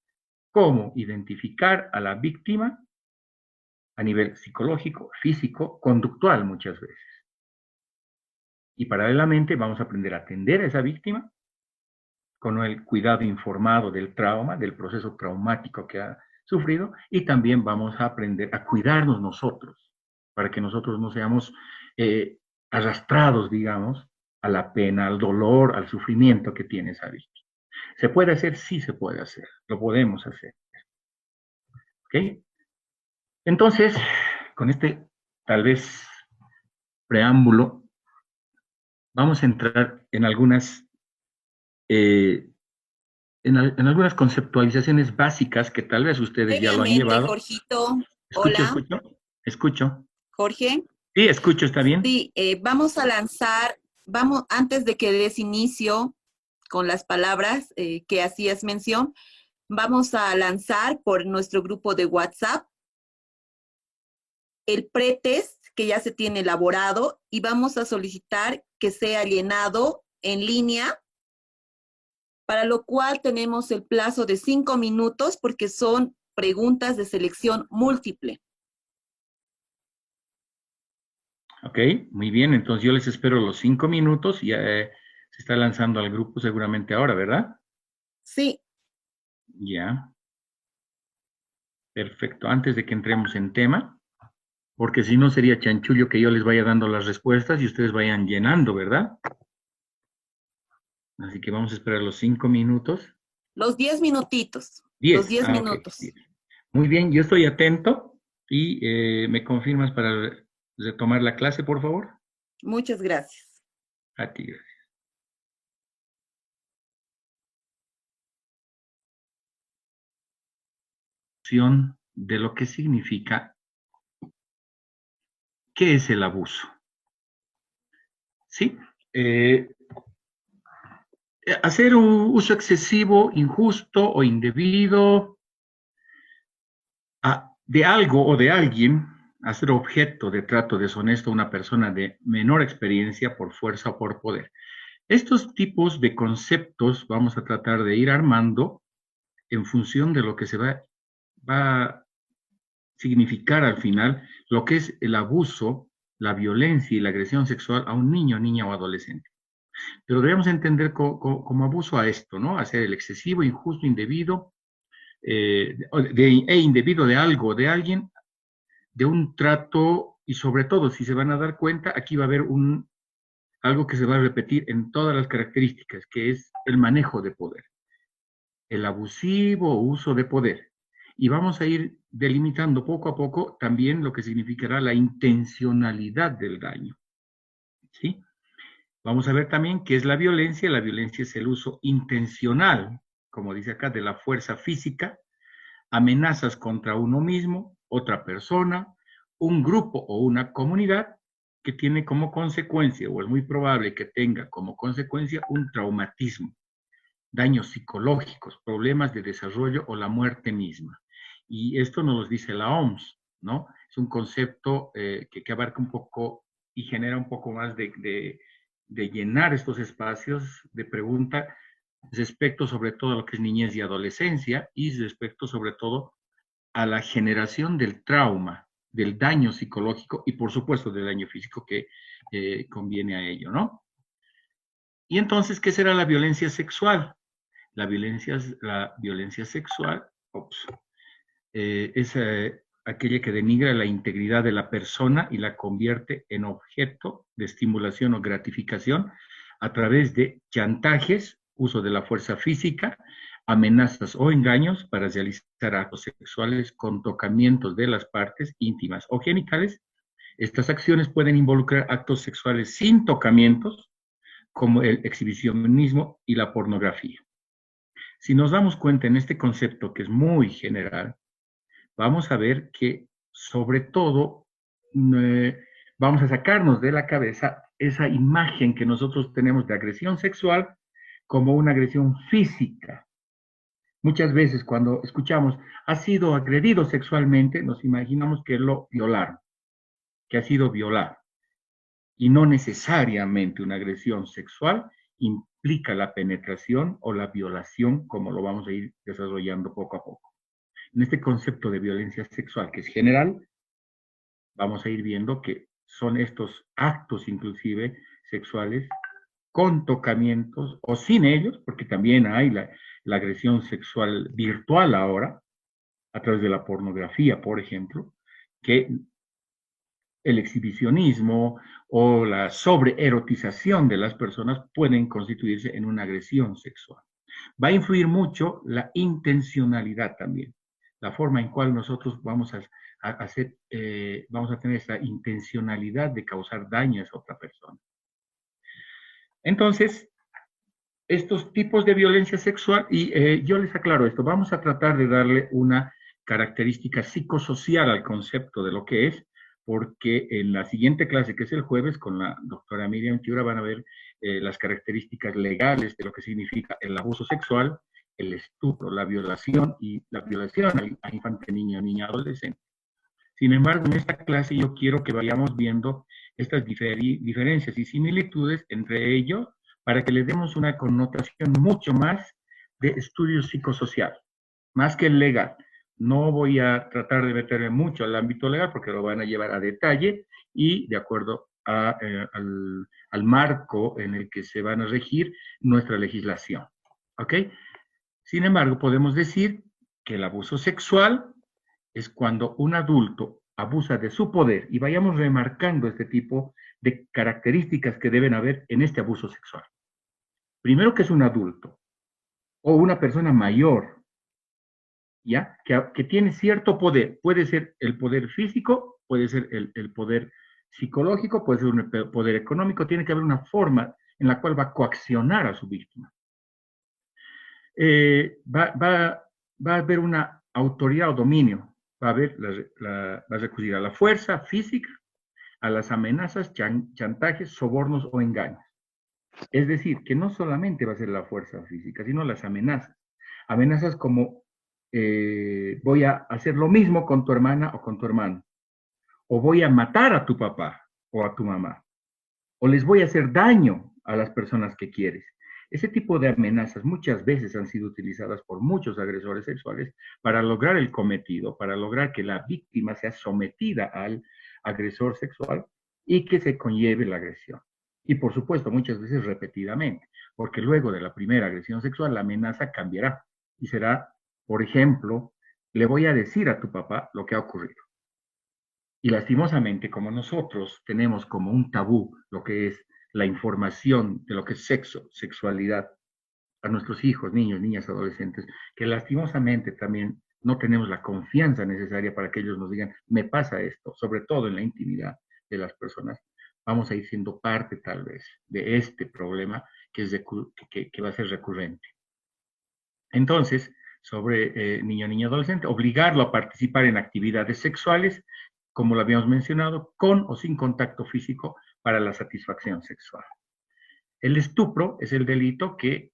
cómo identificar a la víctima a nivel psicológico, físico, conductual muchas veces. Y paralelamente vamos a aprender a atender a esa víctima con el cuidado informado del trauma, del proceso traumático que ha sufrido, y también vamos a aprender a cuidarnos nosotros, para que nosotros no seamos arrastrados, digamos, a la pena, al dolor, al sufrimiento que tiene esa víctima. ¿Se puede hacer? Sí se puede hacer, lo podemos hacer. ¿Ok? Entonces, con este, tal vez, preámbulo, vamos a entrar en algunas algunas conceptualizaciones básicas que tal vez ustedes ya lo han Previamente, llevado. Jorgito. Escucho, Hola. escucho. Jorge. Sí, escucho, ¿está bien? Sí, vamos a lanzar, antes de que des inicio con las palabras que hacías mención, vamos a lanzar por nuestro grupo de WhatsApp el pretest que ya se tiene elaborado y vamos a solicitar que sea llenado en línea, para lo cual tenemos el plazo de 5 minutos porque son preguntas de selección múltiple. Ok, muy bien, entonces yo les espero los 5 minutos, ya se está lanzando al grupo seguramente ahora, ¿verdad? Sí. Ya. Perfecto, antes de que entremos en tema, porque si no sería chanchullo que yo les vaya dando las respuestas y ustedes vayan llenando, ¿verdad? Así que vamos a esperar los 5 minutos. Los 10 minutitos. 10. Los 10 minutos. Okay. Muy bien, yo estoy atento y me confirmas para retomar la clase, por favor. Muchas gracias. A ti, gracias. De lo que significa qué es el abuso. ¿Sí? Hacer un uso excesivo, injusto o indebido de algo o de alguien, hacer objeto de trato deshonesto a una persona de menor experiencia por fuerza o por poder. Estos tipos de conceptos vamos a tratar de ir armando en función de lo que se va a significar al final lo que es el abuso, la violencia y la agresión sexual a un niño, niña o adolescente. Pero debemos entender como abuso a esto, ¿no? Hacer el excesivo, injusto, indebido, indebido de algo, de alguien, de un trato, y sobre todo, si se van a dar cuenta, aquí va a haber algo que se va a repetir en todas las características, que es el manejo de poder, el abusivo uso de poder. Y vamos a ir delimitando poco a poco también lo que significará la intencionalidad del daño, ¿sí? Vamos a ver también qué es la violencia. La violencia es el uso intencional, como dice acá, de la fuerza física, amenazas contra uno mismo, otra persona, un grupo o una comunidad que tiene como consecuencia, o es muy probable que tenga como consecuencia, un traumatismo, daños psicológicos, problemas de desarrollo o la muerte misma. Y esto nos lo dice la OMS, ¿no? Es un concepto que abarca un poco y genera un poco más de llenar estos espacios de pregunta respecto sobre todo a lo que es niñez y adolescencia y respecto sobre todo a la generación del trauma, del daño psicológico y por supuesto del daño físico que conviene a ello, ¿no? Y entonces, ¿qué será la violencia sexual? La violencia sexual es aquella que denigra la integridad de la persona y la convierte en objeto de estimulación o gratificación a través de chantajes, uso de la fuerza física, amenazas o engaños para realizar actos sexuales con tocamientos de las partes íntimas o genitales. Estas acciones pueden involucrar actos sexuales sin tocamientos, como el exhibicionismo y la pornografía. Si nos damos cuenta en este concepto que es muy general, vamos a ver que sobre todo vamos a sacarnos de la cabeza esa imagen que nosotros tenemos de agresión sexual como una agresión física, Muchas veces cuando escuchamos, ha sido agredido sexualmente, nos imaginamos que lo violaron, que ha sido violado. Y no necesariamente una agresión sexual implica la penetración o la violación, como lo vamos a ir desarrollando poco a poco. En este concepto de violencia sexual, que es general, vamos a ir viendo que son estos actos inclusive sexuales con tocamientos o sin ellos, porque también hay la agresión sexual virtual ahora, a través de la pornografía, por ejemplo, que el exhibicionismo o la sobreerotización de las personas pueden constituirse en una agresión sexual. Va a influir mucho la intencionalidad también, la forma en cual nosotros vamos a tener esa intencionalidad de causar daño a esa otra persona. Entonces, estos tipos de violencia sexual, y yo les aclaro esto, vamos a tratar de darle una característica psicosocial al concepto de lo que es, porque en la siguiente clase, que es el jueves, con la doctora Miriam Chiura, van a ver las características legales de lo que significa el abuso sexual, el estupro, la violación y la violación a infante, niño, niña, adolescente. Sin embargo, en esta clase yo quiero que vayamos viendo estas diferencias y similitudes entre ellos para que le demos una connotación mucho más de estudio psicosocial, más que el legal. No voy a tratar de meterme mucho al ámbito legal porque lo van a llevar a detalle y de acuerdo al marco en el que se van a regir nuestra legislación. ¿Ok? Sin embargo, podemos decir que el abuso sexual es cuando un adulto abusa de su poder, y vayamos remarcando este tipo de características que deben haber en este abuso sexual. Primero, que es un adulto o una persona mayor, ¿ya? Que tiene cierto poder. Puede ser el poder físico, puede ser el poder psicológico, puede ser un poder económico. Tiene que haber una forma en la cual va a coaccionar a su víctima. Va a haber una autoridad o dominio. Va a recurrir a la fuerza física, a las amenazas, chantajes, sobornos o engaños. Es decir, que no solamente va a ser la fuerza física, sino las amenazas. Amenazas como voy a hacer lo mismo con tu hermana o con tu hermano, o voy a matar a tu papá o a tu mamá, o les voy a hacer daño a las personas que quieres. Ese tipo de amenazas muchas veces han sido utilizadas por muchos agresores sexuales para lograr el cometido, para lograr que la víctima sea sometida al agresor sexual y que se conlleve la agresión. Y por supuesto, muchas veces repetidamente, porque luego de la primera agresión sexual la amenaza cambiará y será, por ejemplo, le voy a decir a tu papá lo que ha ocurrido. Y lastimosamente, como nosotros tenemos como un tabú lo que es la información de lo que es sexo, sexualidad, a nuestros hijos, niños, niñas, adolescentes, que lastimosamente también no tenemos la confianza necesaria para que ellos nos digan, me pasa esto, sobre todo en la intimidad de las personas, vamos a ir siendo parte tal vez de este problema que va a ser recurrente. Entonces, sobre niño, niña, adolescente, obligarlo a participar en actividades sexuales, como lo habíamos mencionado, con o sin contacto físico para la satisfacción sexual. El estupro es el delito que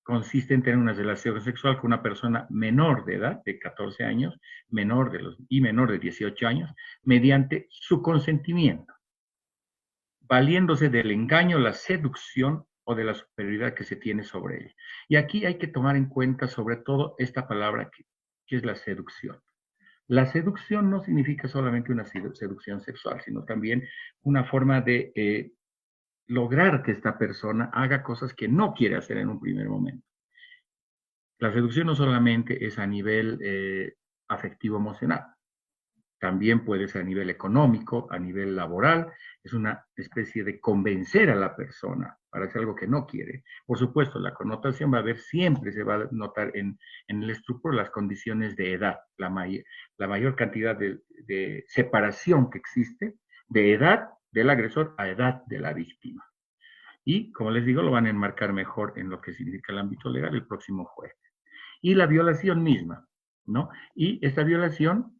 consiste en tener una relación sexual con una persona menor de edad, de 14 años, menor de 18 años, mediante su consentimiento, valiéndose del engaño, la seducción o de la superioridad que se tiene sobre ella. Y aquí hay que tomar en cuenta sobre todo esta palabra que es la seducción. La seducción no significa solamente una seducción sexual, sino también una forma de lograr que esta persona haga cosas que no quiere hacer en un primer momento. La seducción no solamente es a nivel afectivo-emocional, también puede ser a nivel económico, a nivel laboral, es una especie de convencer a la persona para hacer algo que no quiere. Por supuesto, la connotación va a haber, siempre se va a notar en el estupro las condiciones de edad, la mayor cantidad de separación que existe de edad del agresor a edad de la víctima. Y, como les digo, lo van a enmarcar mejor en lo que significa el ámbito legal el próximo jueves. Y la violación misma, ¿no? Y esta violación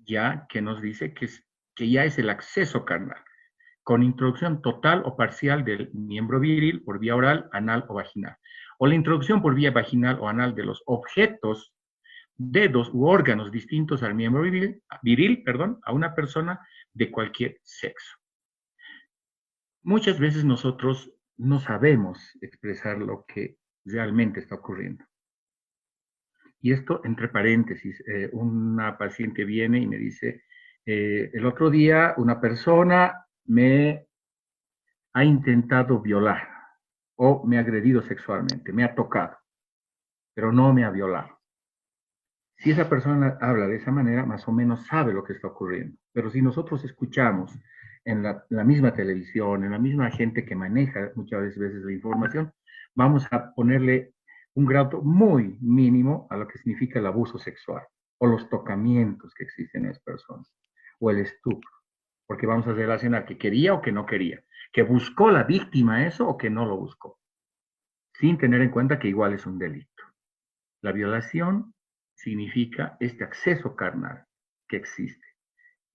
ya que nos dice que ya es el acceso carnal, con introducción total o parcial del miembro viril por vía oral, anal o vaginal. o la introducción por vía vaginal o anal de los objetos, dedos u órganos distintos al miembro viril, a una persona de cualquier sexo. Muchas veces nosotros no sabemos expresar lo que realmente está ocurriendo. Y esto, entre paréntesis, una paciente viene y me dice, el otro día una persona me ha intentado violar o me ha agredido sexualmente, me ha tocado, pero no me ha violado. Si esa persona habla de esa manera, más o menos sabe lo que está ocurriendo. Pero si nosotros escuchamos en la misma televisión, en la misma gente que maneja muchas veces la información, vamos a ponerle un grado muy mínimo a lo que significa el abuso sexual o los tocamientos que existen en las personas o el estupro, porque vamos a relacionar que quería o que no quería, que buscó la víctima eso o que no lo buscó, sin tener en cuenta que igual es un delito. La violación significa este acceso carnal que existe,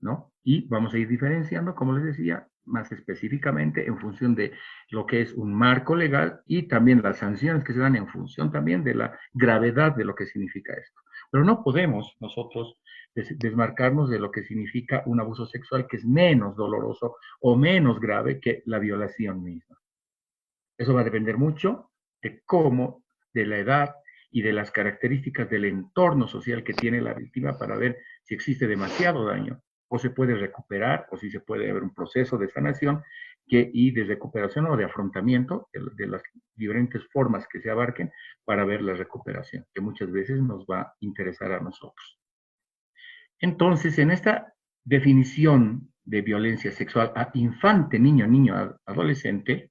¿no? Y vamos a ir diferenciando, como les decía, más específicamente en función de lo que es un marco legal y también las sanciones que se dan en función también de la gravedad de lo que significa esto. Pero no podemos nosotros desmarcarnos de lo que significa un abuso sexual que es menos doloroso o menos grave que la violación misma. Eso va a depender mucho de cómo, de la edad y de las características del entorno social que tiene la víctima para ver si existe demasiado daño o se puede recuperar o si se puede haber un proceso de sanación y de recuperación o de afrontamiento de las diferentes formas que se abarquen para ver la recuperación, que muchas veces nos va a interesar a nosotros. Entonces, en esta definición de violencia sexual a infante, niño, adolescente,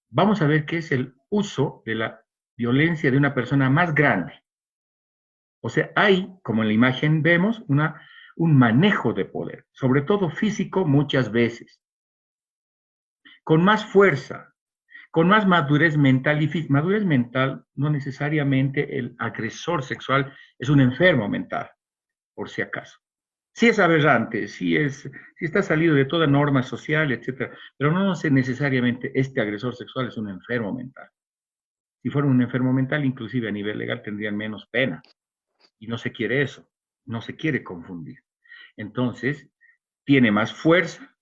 vamos a ver qué es el uso de la violencia de una persona más grande. O sea, hay, como en la imagen vemos, un manejo de poder, sobre todo físico muchas veces, con más fuerza, con más madurez mental y física. Madurez mental, no necesariamente el agresor sexual es un enfermo mental, por si acaso. Sí es aberrante, sí está salido de toda norma social, etc. Pero no sé necesariamente este agresor sexual es un enfermo mental. Si fuera un enfermo mental, inclusive a nivel legal, tendrían menos pena. Y no se quiere eso, no se quiere confundir. Entonces, tiene más fuerza,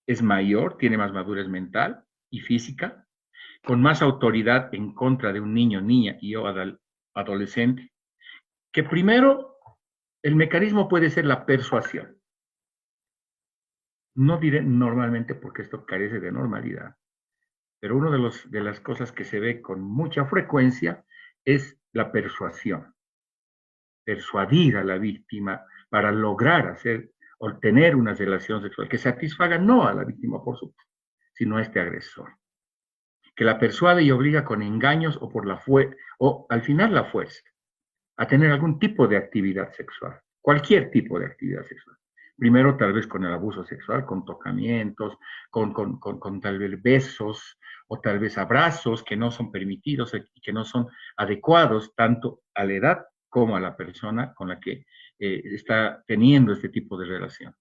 es mayor, tiene más madurez mental y física, con más autoridad en contra de un niño, niña y o adolescente, que primero el mecanismo puede ser la persuasión. No diré normalmente porque esto carece de normalidad, pero una de las cosas que se ve con mucha frecuencia es la persuasión. Persuadir a la víctima para lograr obtener una relación sexual que satisfaga no a la víctima, por supuesto, sino a este agresor. Que la persuade y obliga con engaños o al final la fuerza a tener algún tipo de actividad sexual, cualquier tipo de actividad sexual. Primero tal vez con el abuso sexual, con tocamientos, con tal vez besos o tal vez abrazos que no son permitidos y que no son adecuados tanto a la edad como a la persona con la que está teniendo este tipo de relación.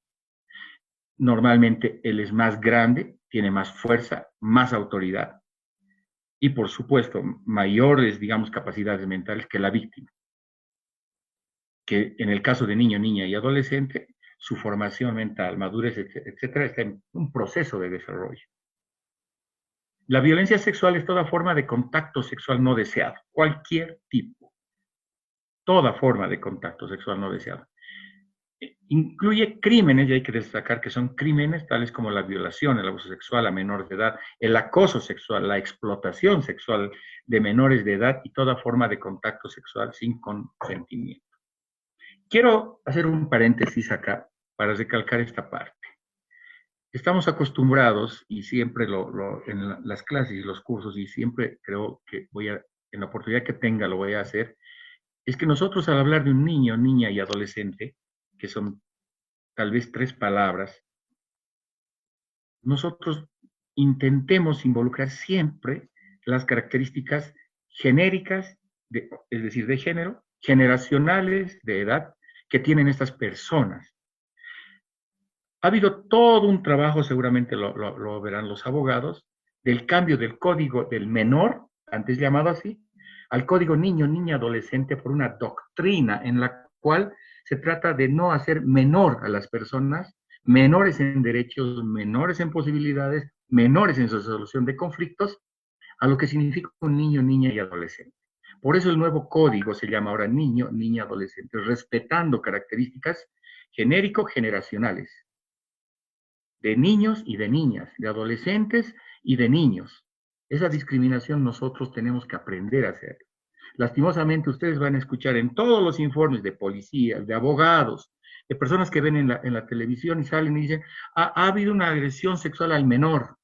Normalmente él es más grande, tiene más fuerza, más autoridad y por supuesto mayores, digamos, capacidades mentales que la víctima. Que en el caso de niño, niña y adolescente, su formación mental, madurez, etcétera, está en un proceso de desarrollo. La violencia sexual es toda forma de contacto sexual no deseado, cualquier tipo. Toda forma de contacto sexual no deseado. Incluye crímenes, y hay que destacar que son crímenes tales como la violación, el abuso sexual a menores de edad, el acoso sexual, la explotación sexual de menores de edad y toda forma de contacto sexual sin consentimiento. Quiero hacer un paréntesis acá para recalcar esta parte. Estamos acostumbrados, y siempre en las clases y los cursos, y siempre creo que en la oportunidad que tenga lo voy a hacer, es que nosotros al hablar de un niño, niña y adolescente, que son tal vez 3 palabras, nosotros intentemos involucrar siempre las características genéricas, es decir, de género, generacionales, de edad, que tienen estas personas. Ha habido todo un trabajo, seguramente lo verán los abogados, del cambio del código del menor, antes llamado así, al código niño, niña, adolescente por una doctrina en la cual se trata de no hacer menor a las personas, menores en derechos, menores en posibilidades, menores en su solución de conflictos, a lo que significa un niño, niña y adolescente. Por eso el nuevo código se llama ahora niño, niña, adolescente, respetando características genérico-generacionales de niños y de niñas, de adolescentes y de niños. Esa discriminación nosotros tenemos que aprender a hacer. Lastimosamente ustedes van a escuchar en todos los informes de policías, de abogados, de personas que ven en la televisión y salen y dicen, ha habido una agresión sexual al menor,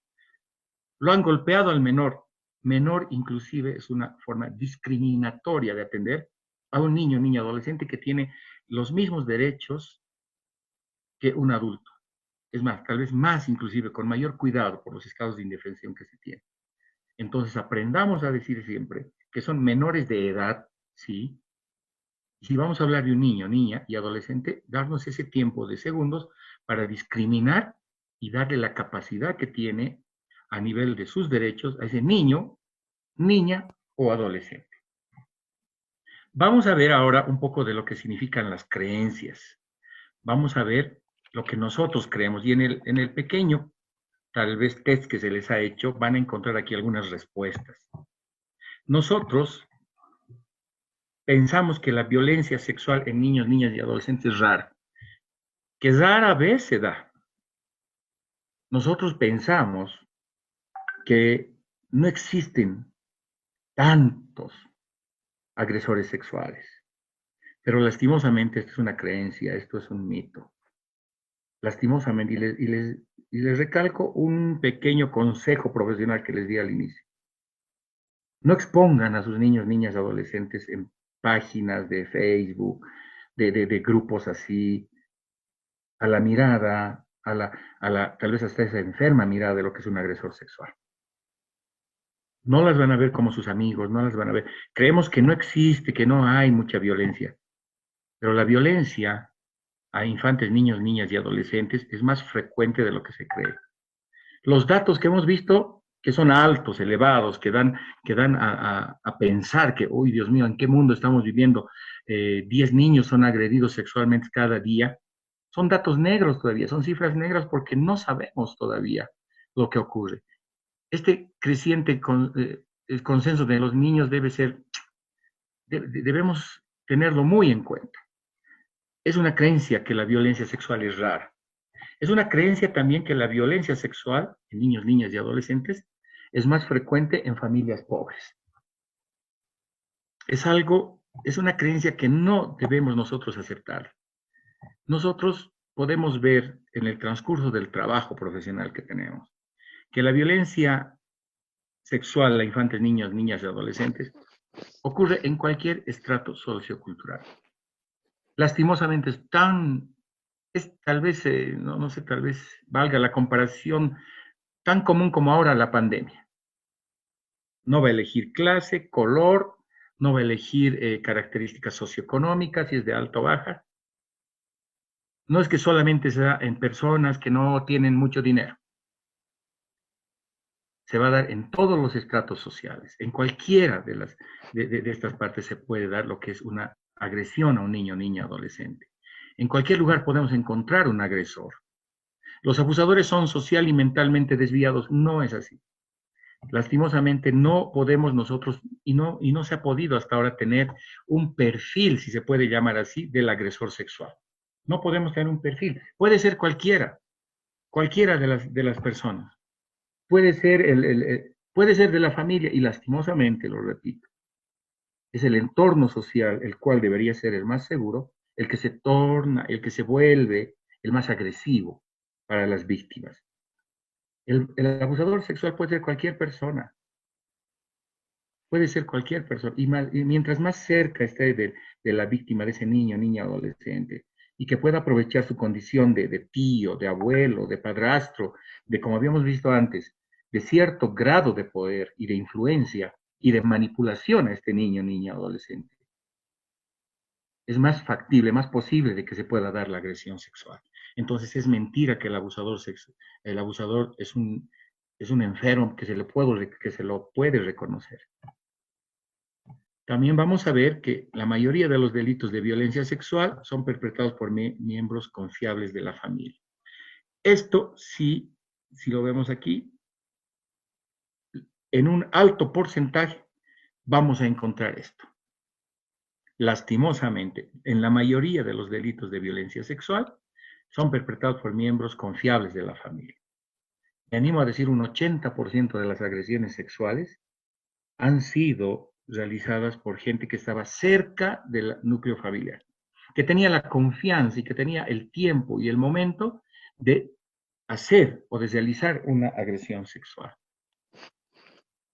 lo han golpeado al menor. Menor inclusive es una forma discriminatoria de atender a un niño, niña, adolescente que tiene los mismos derechos que un adulto. Es más, tal vez más inclusive, con mayor cuidado por los estados de indefensión que se tienen. Entonces aprendamos a decir siempre que son menores de edad, ¿sí? Y si vamos a hablar de un niño, niña y adolescente, darnos ese tiempo de segundos para discriminar y darle la capacidad que tiene a nivel de sus derechos a ese niño, niña o adolescente. Vamos a ver ahora un poco de lo que significan las creencias. Vamos a ver lo que nosotros creemos. Y en el pequeño, tal vez, test que se les ha hecho, van a encontrar aquí algunas respuestas. Nosotros pensamos que la violencia sexual en niños, niñas y adolescentes es rara, que rara vez se da. Nosotros pensamos que no existen tantos agresores sexuales, pero lastimosamente esto es una creencia, esto es un mito. Lastimosamente, y les recalco un pequeño consejo profesional que les di al inicio. No expongan a sus niños, niñas, adolescentes en páginas de Facebook, de grupos así, a la mirada, tal vez hasta esa enferma mirada de lo que es un agresor sexual. No las van a ver como sus amigos, no las van a ver. Creemos que no existe, que no hay mucha violencia, pero la violencia a infantes, niños, niñas y adolescentes es más frecuente de lo que se cree. Los datos que hemos visto, que son altos, elevados, que dan a pensar que, uy, Dios mío, ¿en qué mundo estamos viviendo? 10 niños son agredidos sexualmente cada día. Son datos negros todavía, son cifras negras porque no sabemos todavía lo que ocurre. Este creciente el consenso de los niños debemos tenerlo muy en cuenta. Es una creencia que la violencia sexual es rara. Es una creencia también que la violencia sexual en niños, niñas y adolescentes es más frecuente en familias pobres. Es una creencia que no debemos nosotros aceptar. Nosotros podemos ver en el transcurso del trabajo profesional que tenemos que la violencia sexual a infantes, niños, niñas y adolescentes ocurre en cualquier estrato sociocultural. Lastimosamente tal vez, no sé, tal vez valga la comparación, tan común como ahora la pandemia. No va a elegir clase, color, no va a elegir características socioeconómicas, si es de alta o baja. No es que solamente sea en personas que no tienen mucho dinero. Se va a dar en todos los estratos sociales. En cualquiera de estas partes se puede dar lo que es una agresión a un niño, niña, adolescente. En cualquier lugar podemos encontrar un agresor. Los abusadores son social y mentalmente desviados. No es así. Lastimosamente no podemos nosotros, y no se ha podido hasta ahora tener un perfil, si se puede llamar así, del agresor sexual. No podemos tener un perfil. Puede ser cualquiera de las personas. Puede ser de la familia, y lastimosamente, lo repito, es el entorno social el cual debería ser el más seguro, el que se vuelve el más agresivo para las víctimas. El abusador sexual puede ser cualquier persona. Puede ser cualquier persona. Y mientras más cerca esté de la víctima, de ese niño, niña, adolescente, y que pueda aprovechar su condición de tío, de abuelo, de padrastro, de, como habíamos visto antes, de cierto grado de poder y de influencia y de manipulación a este niño, niña, adolescente, es más factible, más posible de que se pueda dar la agresión sexual. Entonces es mentira que el abusador es un enfermo que se lo puede reconocer. También vamos a ver que la mayoría de los delitos de violencia sexual son perpetrados por miembros confiables de la familia. Esto sí, si lo vemos aquí, en un alto porcentaje vamos a encontrar esto. Lastimosamente, en la mayoría de los delitos de violencia sexual son perpetrados por miembros confiables de la familia. Me animo a decir un 80% de las agresiones sexuales han sido realizadas por gente que estaba cerca del núcleo familiar, que tenía la confianza y que tenía el tiempo y el momento de hacer o de realizar una agresión sexual.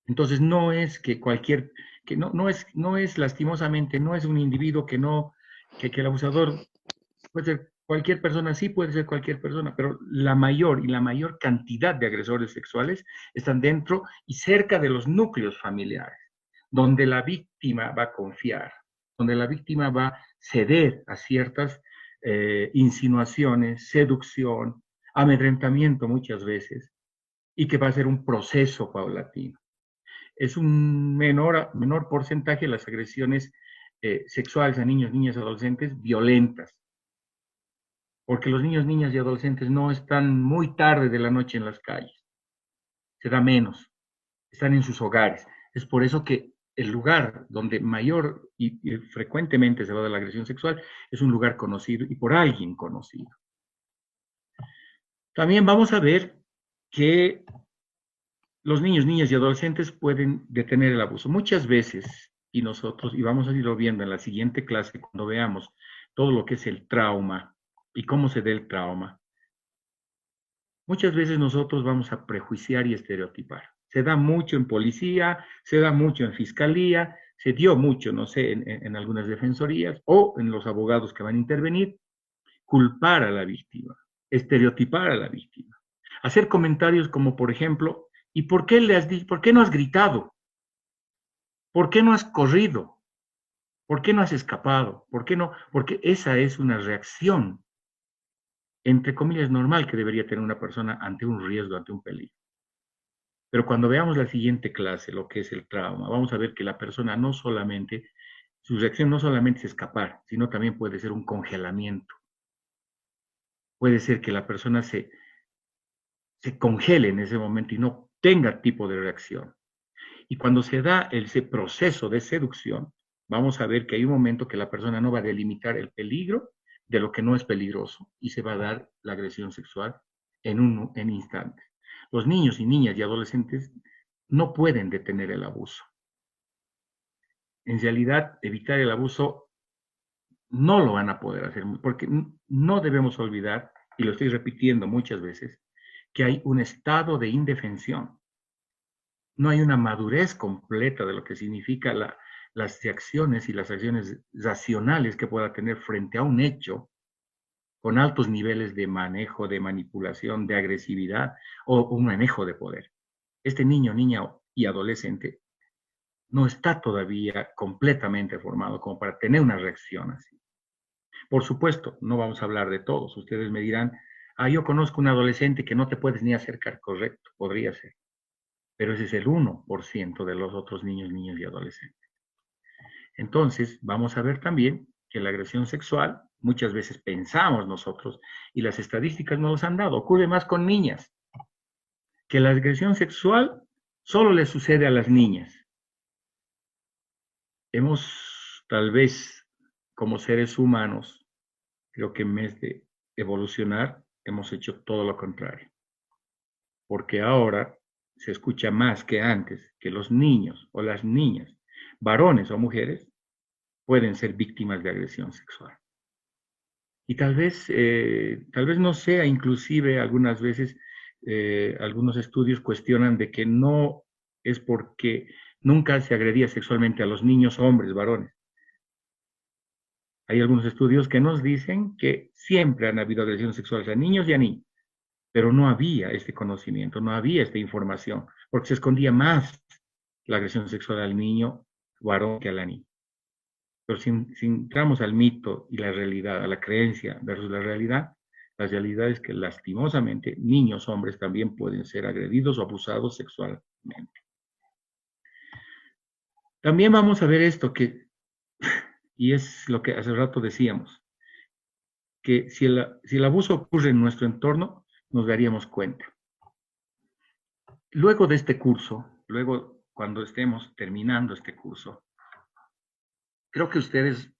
Entonces no es que cualquier, que no es lastimosamente, no es un individuo que el abusador puede ser cualquier persona, sí puede ser cualquier persona, pero la mayor cantidad de agresores sexuales están dentro y cerca de los núcleos familiares, donde la víctima va a confiar, donde la víctima va a ceder a ciertas insinuaciones, seducción, amedrentamiento muchas veces, y que va a ser un proceso paulatino. Es un menor porcentaje las agresiones sexuales a niños, niñas, adolescentes violentas, porque los niños, niñas y adolescentes no están muy tarde de la noche en las calles, se da menos, están en sus hogares. Es por eso que el lugar donde mayor y frecuentemente se va a dar la agresión sexual es un lugar conocido y por alguien conocido. También vamos a ver que los niños, niñas y adolescentes pueden detener el abuso. Muchas veces, y vamos a irlo viendo en la siguiente clase, cuando veamos todo lo que es el trauma y cómo se da el trauma, muchas veces nosotros vamos a prejuiciar y estereotipar. Se da mucho en policía, se da mucho en fiscalía, se dio mucho, no sé, en algunas defensorías o en los abogados que van a intervenir, culpar a la víctima, estereotipar a la víctima. Hacer comentarios como, por ejemplo, ¿y por qué no has gritado? ¿Por qué no has corrido? ¿Por qué no has escapado? ¿Por qué no? Porque esa es una reacción, entre comillas, normal que debería tener una persona ante un riesgo, ante un peligro. Pero cuando veamos la siguiente clase, lo que es el trauma, vamos a ver que la persona su reacción no solamente es escapar, sino también puede ser un congelamiento. Puede ser que la persona se congele en ese momento y no tenga tipo de reacción. Y cuando se da ese proceso de seducción, vamos a ver que hay un momento que la persona no va a delimitar el peligro de lo que no es peligroso y se va a dar la agresión sexual en instantes. Los niños y niñas y adolescentes no pueden detener el abuso. En realidad, evitar el abuso no lo van a poder hacer, porque no debemos olvidar, y lo estoy repitiendo muchas veces, que hay un estado de indefensión. No hay una madurez completa de lo que significa las reacciones y las acciones racionales que pueda tener frente a un hecho con altos niveles de manejo, de manipulación, de agresividad o un manejo de poder. Este niño, niña y adolescente no está todavía completamente formado como para tener una reacción así. Por supuesto, no vamos a hablar de todos. Ustedes me dirán, yo conozco un adolescente que no te puedes ni acercar, correcto, podría ser. Pero ese es el 1% de los otros niños, niñas y adolescentes. Entonces, vamos a ver también que la agresión sexual, muchas veces pensamos nosotros, y las estadísticas nos los han dado, ocurre más con niñas, que la agresión sexual solo le sucede a las niñas. Hemos, tal vez, como seres humanos, creo que en vez de evolucionar, hemos hecho todo lo contrario. Porque ahora se escucha más que antes que los niños o las niñas, varones o mujeres, pueden ser víctimas de agresión sexual. Y tal vez no sea, inclusive algunas veces, algunos estudios cuestionan de que no es porque nunca se agredía sexualmente a los niños, hombres, varones. Hay algunos estudios que nos dicen que siempre han habido agresiones sexuales a niños y a niñas, pero no había este conocimiento, no había esta información, porque se escondía más la agresión sexual al niño varón que a la niña. Pero si entramos al mito y la realidad, a la creencia versus la realidad es que lastimosamente niños, hombres también pueden ser agredidos o abusados sexualmente. También vamos a ver esto y es lo que hace rato decíamos, que si el abuso ocurre en nuestro entorno, nos daríamos cuenta. Luego de este curso, luego cuando estemos terminando este curso, creo que ustedes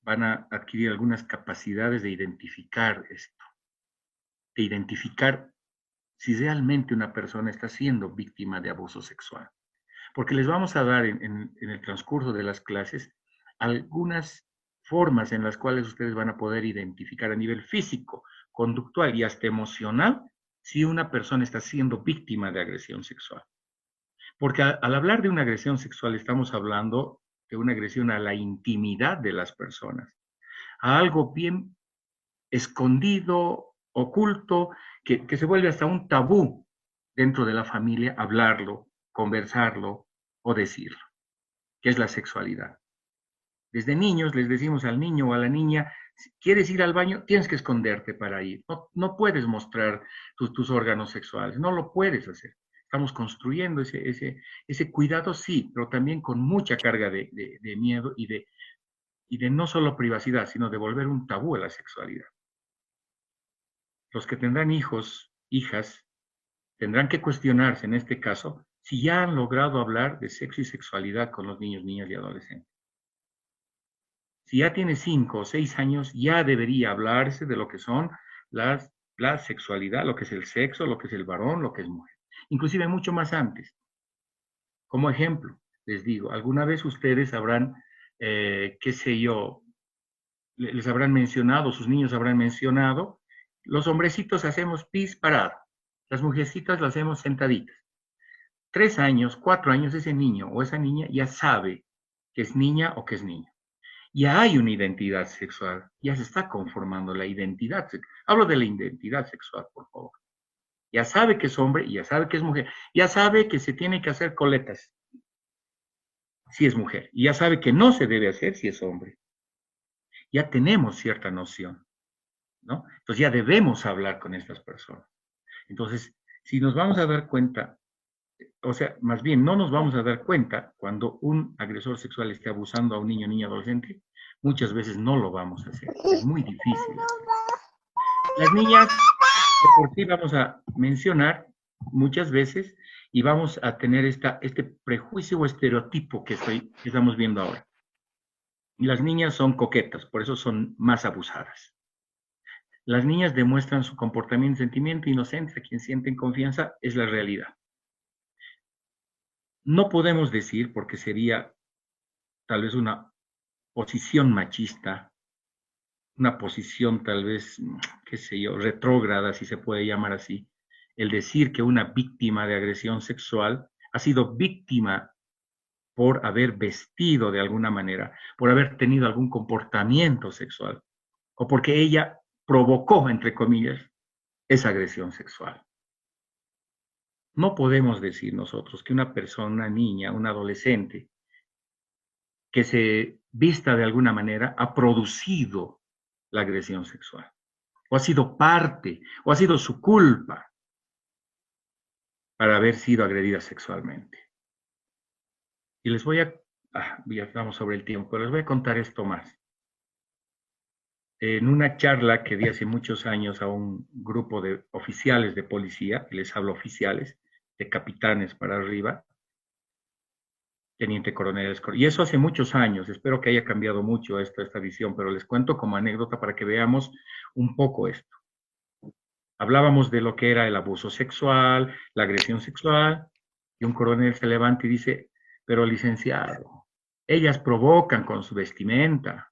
van a adquirir algunas capacidades de identificar esto, de identificar si realmente una persona está siendo víctima de abuso sexual. Porque les vamos a dar en el transcurso de las clases algunas formas en las cuales ustedes van a poder identificar a nivel físico, conductual y hasta emocional si una persona está siendo víctima de agresión sexual. Porque al hablar de una agresión sexual estamos hablando de una agresión a la intimidad de las personas, a algo bien escondido, oculto, que se vuelve hasta un tabú dentro de la familia hablarlo, conversarlo o decirlo, que es la sexualidad. Desde niños les decimos al niño o a la niña, si quieres ir al baño, tienes que esconderte para ir. No puedes mostrar tus órganos sexuales, no lo puedes hacer. Estamos construyendo ese cuidado, sí, pero también con mucha carga de miedo y de no solo privacidad, sino de volver un tabú a la sexualidad. Los que tendrán hijos, hijas, tendrán que cuestionarse en este caso si ya han logrado hablar de sexo y sexualidad con los niños, niñas y adolescentes. Si ya tiene 5 o 6 años, ya debería hablarse de lo que son la sexualidad, lo que es el sexo, lo que es el varón, lo que es mujer. Inclusive mucho más antes. Como ejemplo, les digo, alguna vez ustedes habrán, qué sé yo, les habrán mencionado, sus niños habrán mencionado, los hombrecitos hacemos pis parado, las mujercitas lo hacemos sentaditas. 3 años, 4 años, ese niño o esa niña ya sabe que es niña o que es niño. Ya hay una identidad sexual, ya se está conformando la identidad sexual. Hablo de la identidad sexual, por favor. Ya sabe que es hombre y ya sabe que es mujer. Ya sabe que se tiene que hacer coletas si es mujer. Y ya sabe que no se debe hacer si es hombre. Ya tenemos cierta noción, ¿no? Entonces ya debemos hablar con estas personas. Entonces, si nos vamos a dar cuenta, o sea, más bien no nos vamos a dar cuenta cuando un agresor sexual esté abusando a un niño, niña, adolescente, muchas veces no lo vamos a hacer. Es muy difícil. Las niñas, por sí vamos a mencionar muchas veces y vamos a tener este prejuicio o estereotipo que estamos viendo ahora. Y las niñas son coquetas, por eso son más abusadas. Las niñas demuestran su comportamiento, sentimiento inocente, a quien sienten confianza, es la realidad. No podemos decir, porque sería tal vez una posición machista, una posición tal vez, qué sé yo, retrógrada, si se puede llamar así, el decir que una víctima de agresión sexual ha sido víctima por haber vestido de alguna manera, por haber tenido algún comportamiento sexual, o porque ella provocó, entre comillas, esa agresión sexual. No podemos decir nosotros que una persona, una niña, un adolescente, que se vista de alguna manera, ha producido la agresión sexual, o ha sido parte, o ha sido su culpa para haber sido agredida sexualmente. Y les voy ya estamos sobre el tiempo, pero les voy a contar esto más. En una charla que di hace muchos años a un grupo de oficiales de policía, y les hablo oficiales, de capitanes para arriba, teniente coroneles, y eso hace muchos años, espero que haya cambiado mucho esta visión, pero les cuento como anécdota para que veamos un poco esto. Hablábamos de lo que era el abuso sexual, la agresión sexual, y un coronel se levanta y dice, pero licenciado, ellas provocan con su vestimenta,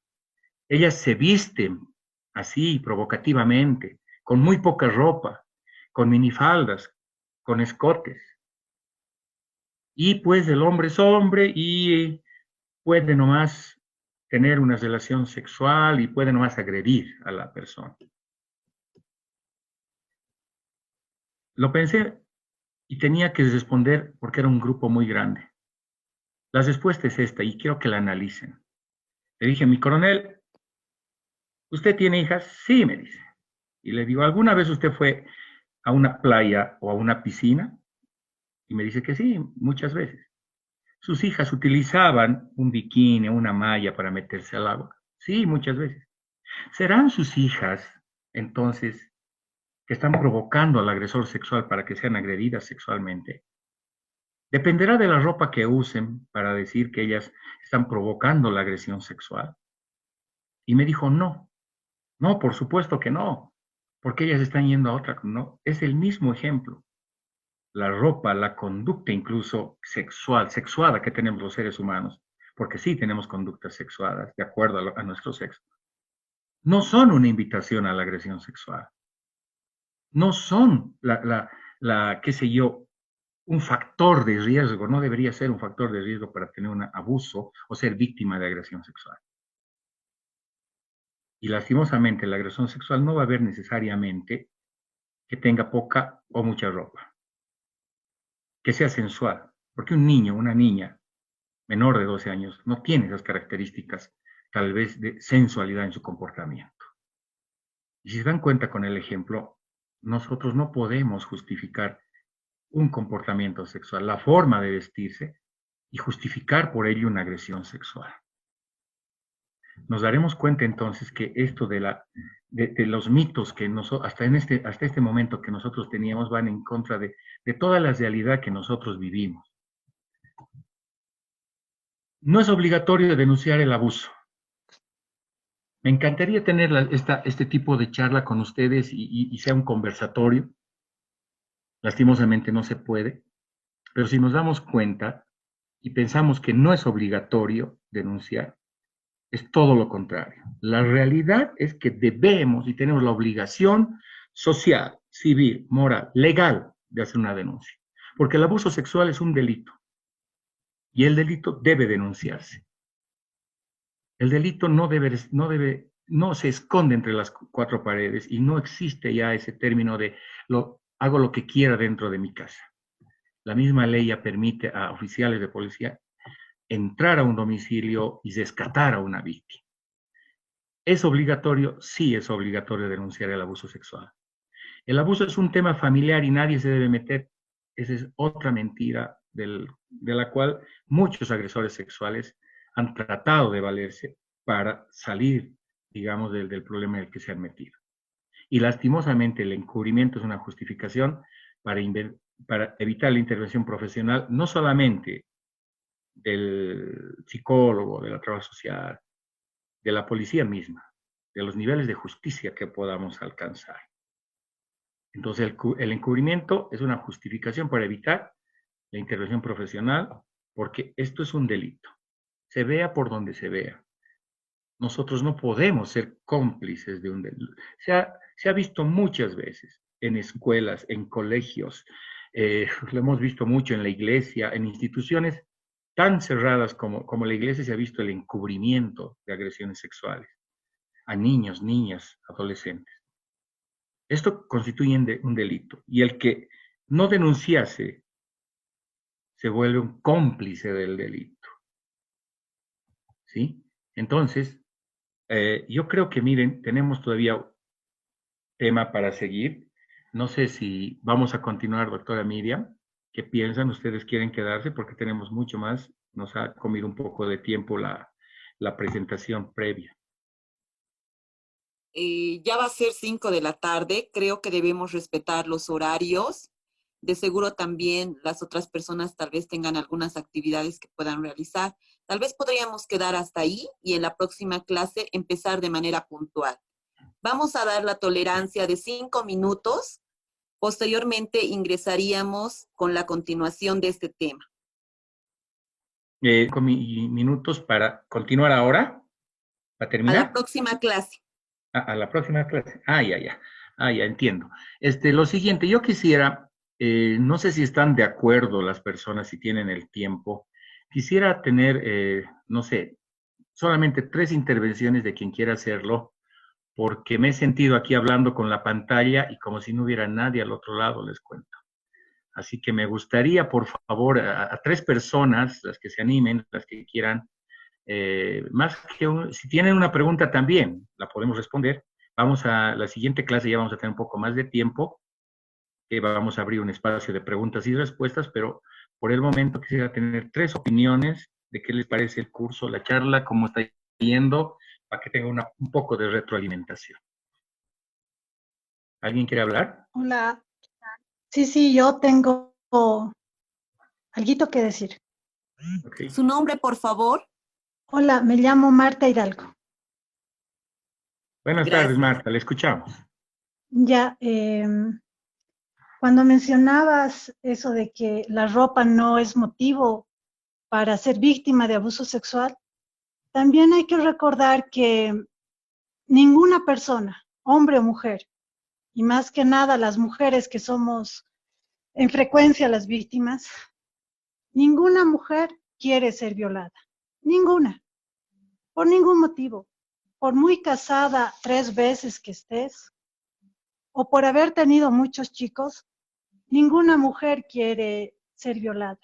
ellas se visten así, provocativamente, con muy poca ropa, con minifaldas, con escotes. Y pues el hombre es hombre y puede nomás tener una relación sexual y puede nomás agredir a la persona. Lo pensé y tenía que responder porque era un grupo muy grande. La respuesta es esta y quiero que la analicen. Le dije, mi coronel, ¿usted tiene hijas? Sí, me dice. Y le digo, ¿alguna vez usted fue a una playa o a una piscina? Y me dice que sí, muchas veces. sus hijas utilizaban un bikini, una malla para meterse al agua. Sí, muchas veces. ¿Serán sus hijas, entonces, que están provocando al agresor sexual para que sean agredidas sexualmente? Dependerá de la ropa que usen para decir que ellas están provocando la agresión sexual. Y me dijo, no, no, por supuesto que no, porque ellas están yendo a otra. No, es el mismo ejemplo. La ropa, la conducta incluso sexuada que tenemos los seres humanos, porque sí tenemos conductas sexuadas de acuerdo a nuestro sexo, no son una invitación a la agresión sexual. No son qué sé yo, un factor de riesgo, no debería ser un factor de riesgo para tener un abuso o ser víctima de agresión sexual. Y lastimosamente la agresión sexual no va a haber necesariamente que tenga poca o mucha ropa, que sea sensual, porque un niño, una niña menor de 12 años no tiene esas características tal vez de sensualidad en su comportamiento. Y si se dan cuenta con el ejemplo, nosotros no podemos justificar un comportamiento sexual, la forma de vestirse, y justificar por ello una agresión sexual. Nos daremos cuenta entonces que esto de los mitos que hasta este momento que nosotros teníamos van en contra de toda la realidad que nosotros vivimos. No es obligatorio denunciar el abuso. Me encantaría tener este tipo de charla con ustedes y sea un conversatorio. Lastimosamente no se puede, pero si nos damos cuenta y pensamos que no es obligatorio denunciar, es todo lo contrario. La realidad es que debemos y tenemos la obligación social, civil, moral, legal de hacer una denuncia. Porque el abuso sexual es un delito y el delito debe denunciarse. El delito no se esconde entre las cuatro paredes y no existe ya ese término de hago lo que quiera dentro de mi casa. La misma ley ya permite a oficiales de policía entrar a un domicilio y rescatar a una víctima. ¿Es obligatorio? Sí, es obligatorio denunciar el abuso sexual. El abuso es un tema familiar y nadie se debe meter. Esa es otra mentira de la cual muchos agresores sexuales han tratado de valerse para salir, digamos, del problema en el que se han metido. Y lastimosamente el encubrimiento es una justificación para evitar la intervención profesional, no solamente del psicólogo, de la trabajo social, de la policía misma, de los niveles de justicia que podamos alcanzar. Entonces, el encubrimiento es una justificación para evitar la intervención profesional, porque esto es un delito. Se vea por donde se vea. Nosotros no podemos ser cómplices de un delito. Se ha visto muchas veces en escuelas, en colegios, lo hemos visto mucho en la iglesia, en instituciones tan cerradas como la iglesia se ha visto el encubrimiento de agresiones sexuales a niños, niñas, adolescentes. Esto constituye un delito y el que no denunciase se vuelve un cómplice del delito. ¿Sí? Entonces, yo creo que, miren, tenemos todavía tema para seguir. No sé si vamos a continuar, doctora Miriam. ¿Qué piensan? ¿Ustedes quieren quedarse? Porque tenemos mucho más. Nos ha comido un poco de tiempo la presentación previa. Ya va a ser 5 de la tarde. Creo que debemos respetar los horarios. De seguro también las otras personas tal vez tengan algunas actividades que puedan realizar. Tal vez podríamos quedar hasta ahí y en la próxima clase empezar de manera puntual. Vamos a dar la tolerancia de 5 minutos. Posteriormente ingresaríamos con la continuación de este tema. 5 minutos para continuar ahora, para terminar. A la próxima clase. A la próxima clase. Ya entiendo. Lo siguiente, yo quisiera, no sé si están de acuerdo las personas, si tienen el tiempo, quisiera tener, no sé, solamente 3 intervenciones de quien quiera hacerlo, porque me he sentido aquí hablando con la pantalla y como si no hubiera nadie al otro lado, les cuento. Así que me gustaría, por favor, a 3 personas, las que se animen, las que quieran, más que si tienen una pregunta también, la podemos responder. Vamos a la siguiente clase, ya vamos a tener un poco más de tiempo, vamos a abrir un espacio de preguntas y respuestas, pero Por el momento quisiera tener 3 opiniones de qué les parece el curso, la charla, cómo está yendo, para que tenga un poco de retroalimentación. ¿Alguien quiere hablar? Hola. Sí, yo tengo alguito que decir. Okay. Su nombre, por favor. Hola, me llamo Marta Hidalgo. Buenas Gracias. tardes, Marta, le escuchamos. Ya, cuando mencionabas eso de que la ropa no es motivo para ser víctima de abuso sexual, también hay que recordar que ninguna persona, hombre o mujer, y más que nada las mujeres que somos en frecuencia las víctimas, ninguna mujer quiere ser violada. Ninguna. Por ningún motivo. Por muy casada 3 veces que estés, o por haber tenido muchos chicos, ninguna mujer quiere ser violada.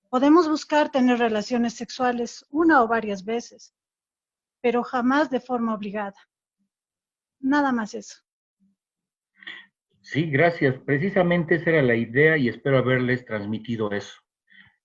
Podemos buscar tener relaciones sexuales 1 o varias veces, pero jamás de forma obligada. Nada más eso. Sí, gracias. Precisamente esa era la idea y espero haberles transmitido eso.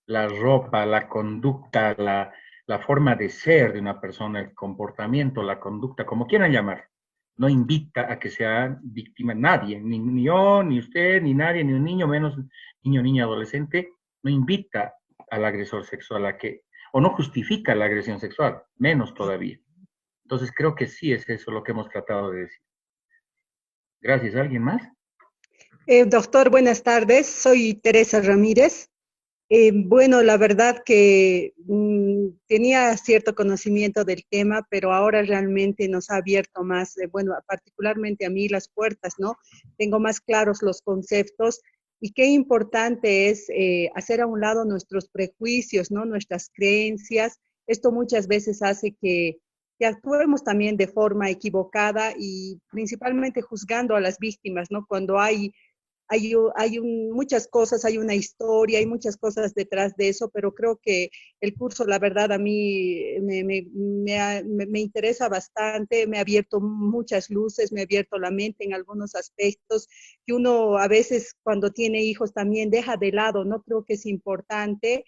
La ropa, la conducta, la forma de ser de una persona, el comportamiento, la conducta, como quieran llamar, no invita a que sea víctima nadie, ni yo, ni usted, ni nadie, ni un niño, menos niño, niña, adolescente, no invita al agresor sexual a que, o no justifica la agresión sexual, menos todavía. Entonces creo que sí es eso lo que hemos tratado de decir. Gracias. ¿Alguien más? Doctor, buenas tardes. Soy Teresa Ramírez. Bueno, la verdad que tenía cierto conocimiento del tema, pero ahora realmente nos ha abierto más, bueno, particularmente a mí las puertas, ¿no? Tengo más claros los conceptos y qué importante es hacer a un lado nuestros prejuicios, ¿no? Nuestras creencias. Esto muchas veces hace que actuemos también de forma equivocada y principalmente juzgando a las víctimas, ¿no? Cuando hay muchas cosas, hay una historia, hay muchas cosas detrás de eso, pero creo que el curso, la verdad, a mí me interesa bastante, me ha abierto muchas luces, me ha abierto la mente en algunos aspectos que uno a veces cuando tiene hijos también deja de lado, ¿no? Creo que es importante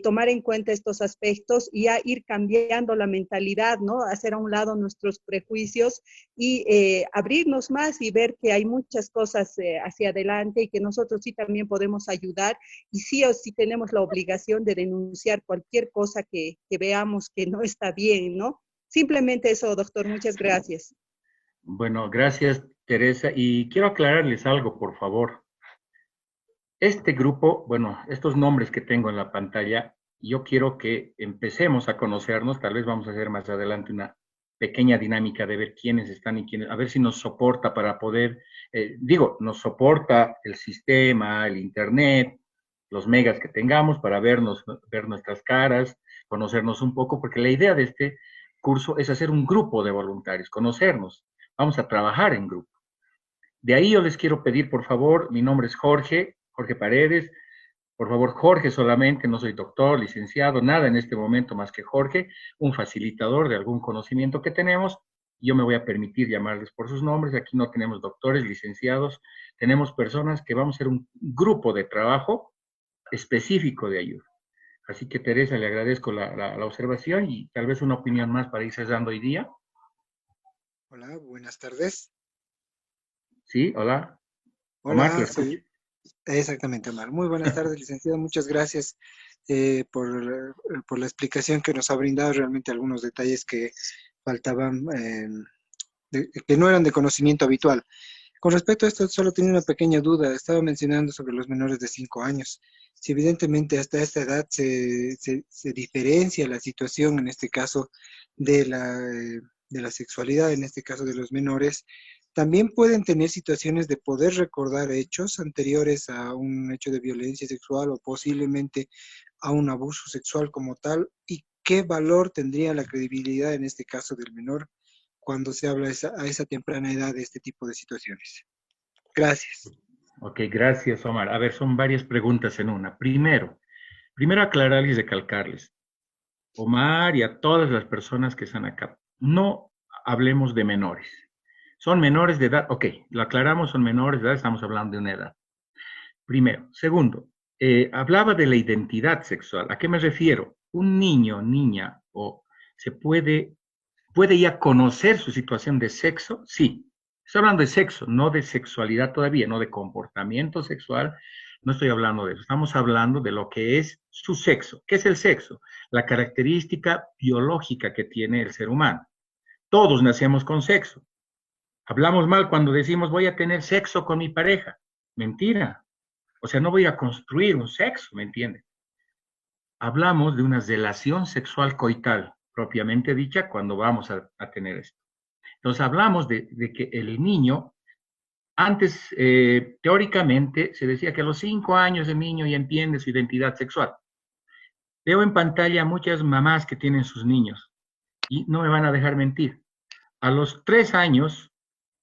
tomar en cuenta estos aspectos y ir cambiando la mentalidad, ¿no? Hacer a un lado nuestros prejuicios y abrirnos más y ver que hay muchas cosas hacia adelante y que nosotros sí también podemos ayudar y sí o sí tenemos la obligación de denunciar cualquier cosa que veamos que no está bien, ¿no? Simplemente eso, doctor, muchas gracias. Bueno, gracias, Teresa. Y quiero aclararles algo, por favor. Este grupo, bueno, estos nombres que tengo en la pantalla, yo quiero que empecemos a conocernos, tal vez vamos a hacer más adelante una pequeña dinámica de ver quiénes están y quiénes, a ver si nos soporta para poder, nos soporta el sistema, el internet, los megas que tengamos para vernos, ver nuestras caras, conocernos un poco, porque la idea de este curso es hacer un grupo de voluntarios, conocernos, vamos a trabajar en grupo. De ahí yo les quiero pedir, por favor, mi nombre es Jorge Paredes, por favor, Jorge solamente, no soy doctor, licenciado, nada en este momento más que Jorge, un facilitador de algún conocimiento que tenemos. Yo me voy a permitir llamarles por sus nombres. Aquí no tenemos doctores, licenciados, tenemos personas que vamos a ser un grupo de trabajo específico de ayuda. Así que, Teresa, le agradezco la observación y tal vez una opinión más para ir cerrando hoy día. Hola, buenas tardes. Sí, hola. Hola, Omar, soy... Exactamente, Omar. Muy buenas tardes, licenciado. Muchas gracias por la explicación que nos ha brindado. Realmente algunos detalles que faltaban, que no eran de conocimiento habitual. Con respecto a esto, solo tenía una pequeña duda. Estaba mencionando sobre los menores de 5 años. Si evidentemente hasta esta edad se diferencia la situación, en este caso, de la sexualidad, en este caso de los menores, también pueden tener situaciones de poder recordar hechos anteriores a un hecho de violencia sexual o posiblemente a un abuso sexual como tal, y qué valor tendría la credibilidad en este caso del menor cuando se habla a esa temprana edad de este tipo de situaciones. Gracias. Ok, gracias, Omar. A ver, son varias preguntas en una. Primero aclararles y recalcarles, Omar y a todas las personas que están acá, no hablemos de menores. Son menores de edad, ok, lo aclaramos, son menores de edad, estamos hablando de una edad. Primero. Segundo, hablaba de la identidad sexual. ¿A qué me refiero? Un niño, niña, o se puede ya conocer su situación de sexo, sí. Estoy hablando de sexo, no de sexualidad todavía, no de comportamiento sexual, no estoy hablando de eso. Estamos hablando de lo que es su sexo. ¿Qué es el sexo? La característica biológica que tiene el ser humano. Todos nacemos con sexo. Hablamos mal cuando decimos voy a tener sexo con mi pareja. Mentira. O sea, no voy a construir un sexo, ¿me entiendes? Hablamos de una relación sexual coital, propiamente dicha, cuando vamos a tener esto. Entonces hablamos de que el niño, antes teóricamente se decía que a los 5 años el niño ya entiende su identidad sexual. Veo en pantalla muchas mamás que tienen sus niños y no me van a dejar mentir. A los 3 años,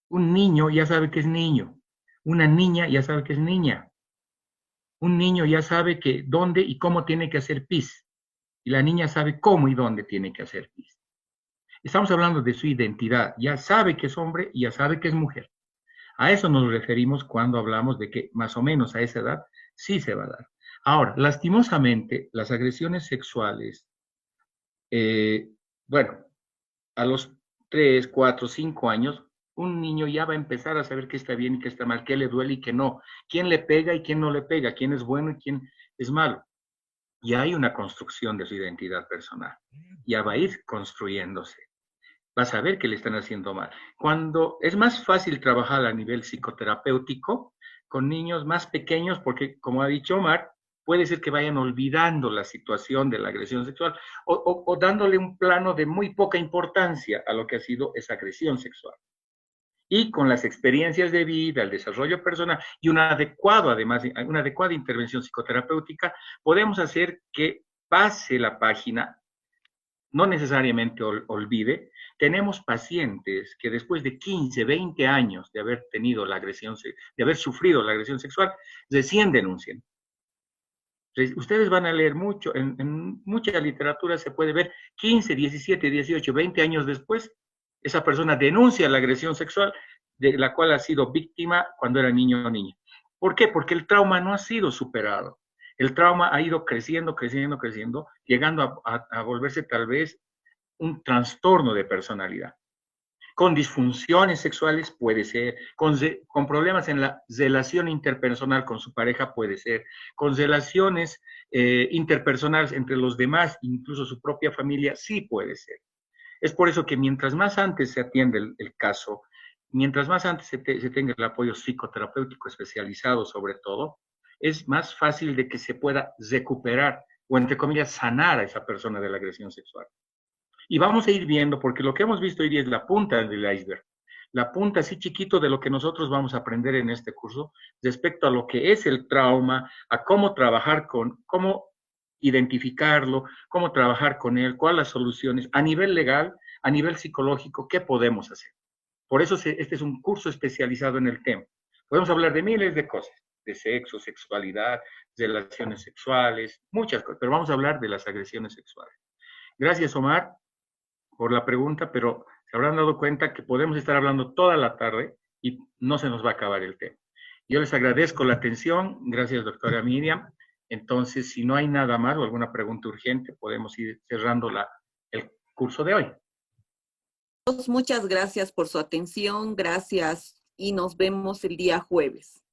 un niño ya sabe que es niño, una niña ya sabe que es niña. Un niño ya sabe que dónde y cómo tiene que hacer pis. Y la niña sabe cómo y dónde tiene que hacer pis. Estamos hablando de su identidad. Ya sabe que es hombre y ya sabe que es mujer. A eso nos referimos cuando hablamos de que más o menos a esa edad sí se va a dar. Ahora, lastimosamente, las agresiones sexuales, bueno, a los 3, 4, 5 años, un niño ya va a empezar a saber qué está bien y qué está mal, qué le duele y qué no, quién le pega y quién no le pega, quién es bueno y quién es malo. Ya hay una construcción de su identidad personal. Ya va a ir construyéndose. Va a saber que le están haciendo mal. Cuando es más fácil trabajar a nivel psicoterapéutico con niños más pequeños, porque como ha dicho Omar, puede ser que vayan olvidando la situación de la agresión sexual o dándole un plano de muy poca importancia a lo que ha sido esa agresión sexual. Y con las experiencias de vida, el desarrollo personal y además, una adecuada intervención psicoterapéutica, podemos hacer que pase la página, no necesariamente olvide. Tenemos pacientes que después de 15, 20 años de haber tenido la agresión, de haber sufrido la agresión sexual, recién denuncian. Ustedes van a leer mucho, en mucha literatura se puede ver 15, 17, 18, 20 años después, esa persona denuncia la agresión sexual de la cual ha sido víctima cuando era niño o niña. ¿Por qué? Porque el trauma no ha sido superado. El trauma ha ido creciendo, creciendo, creciendo, llegando a volverse tal vez un trastorno de personalidad. Con disfunciones sexuales puede ser, con problemas en la relación interpersonal con su pareja puede ser, con relaciones interpersonales entre los demás, incluso su propia familia, sí puede ser. Es por eso que mientras más antes se atiende el caso, mientras más antes se tenga el apoyo psicoterapéutico especializado sobre todo, es más fácil de que se pueda recuperar o, entre comillas, sanar a esa persona de la agresión sexual. Y vamos a ir viendo, porque lo que hemos visto hoy día es la punta del iceberg, la punta así chiquito de lo que nosotros vamos a aprender en este curso respecto a lo que es el trauma, a cómo trabajar cómo identificarlo, cómo trabajar con él, cuáles las soluciones a nivel legal, a nivel psicológico, qué podemos hacer. Por eso este es un curso especializado en el tema. Podemos hablar de miles de cosas, de sexo, sexualidad, relaciones sexuales, muchas cosas, pero vamos a hablar de las agresiones sexuales. Gracias, Omar, por la pregunta, pero se habrán dado cuenta que podemos estar hablando toda la tarde y no se nos va a acabar el tema. Yo les agradezco la atención. Gracias, doctora Miriam. Entonces, si no hay nada más o alguna pregunta urgente, podemos ir cerrando el curso de hoy. Muchas gracias por su atención. Gracias y nos vemos el día jueves.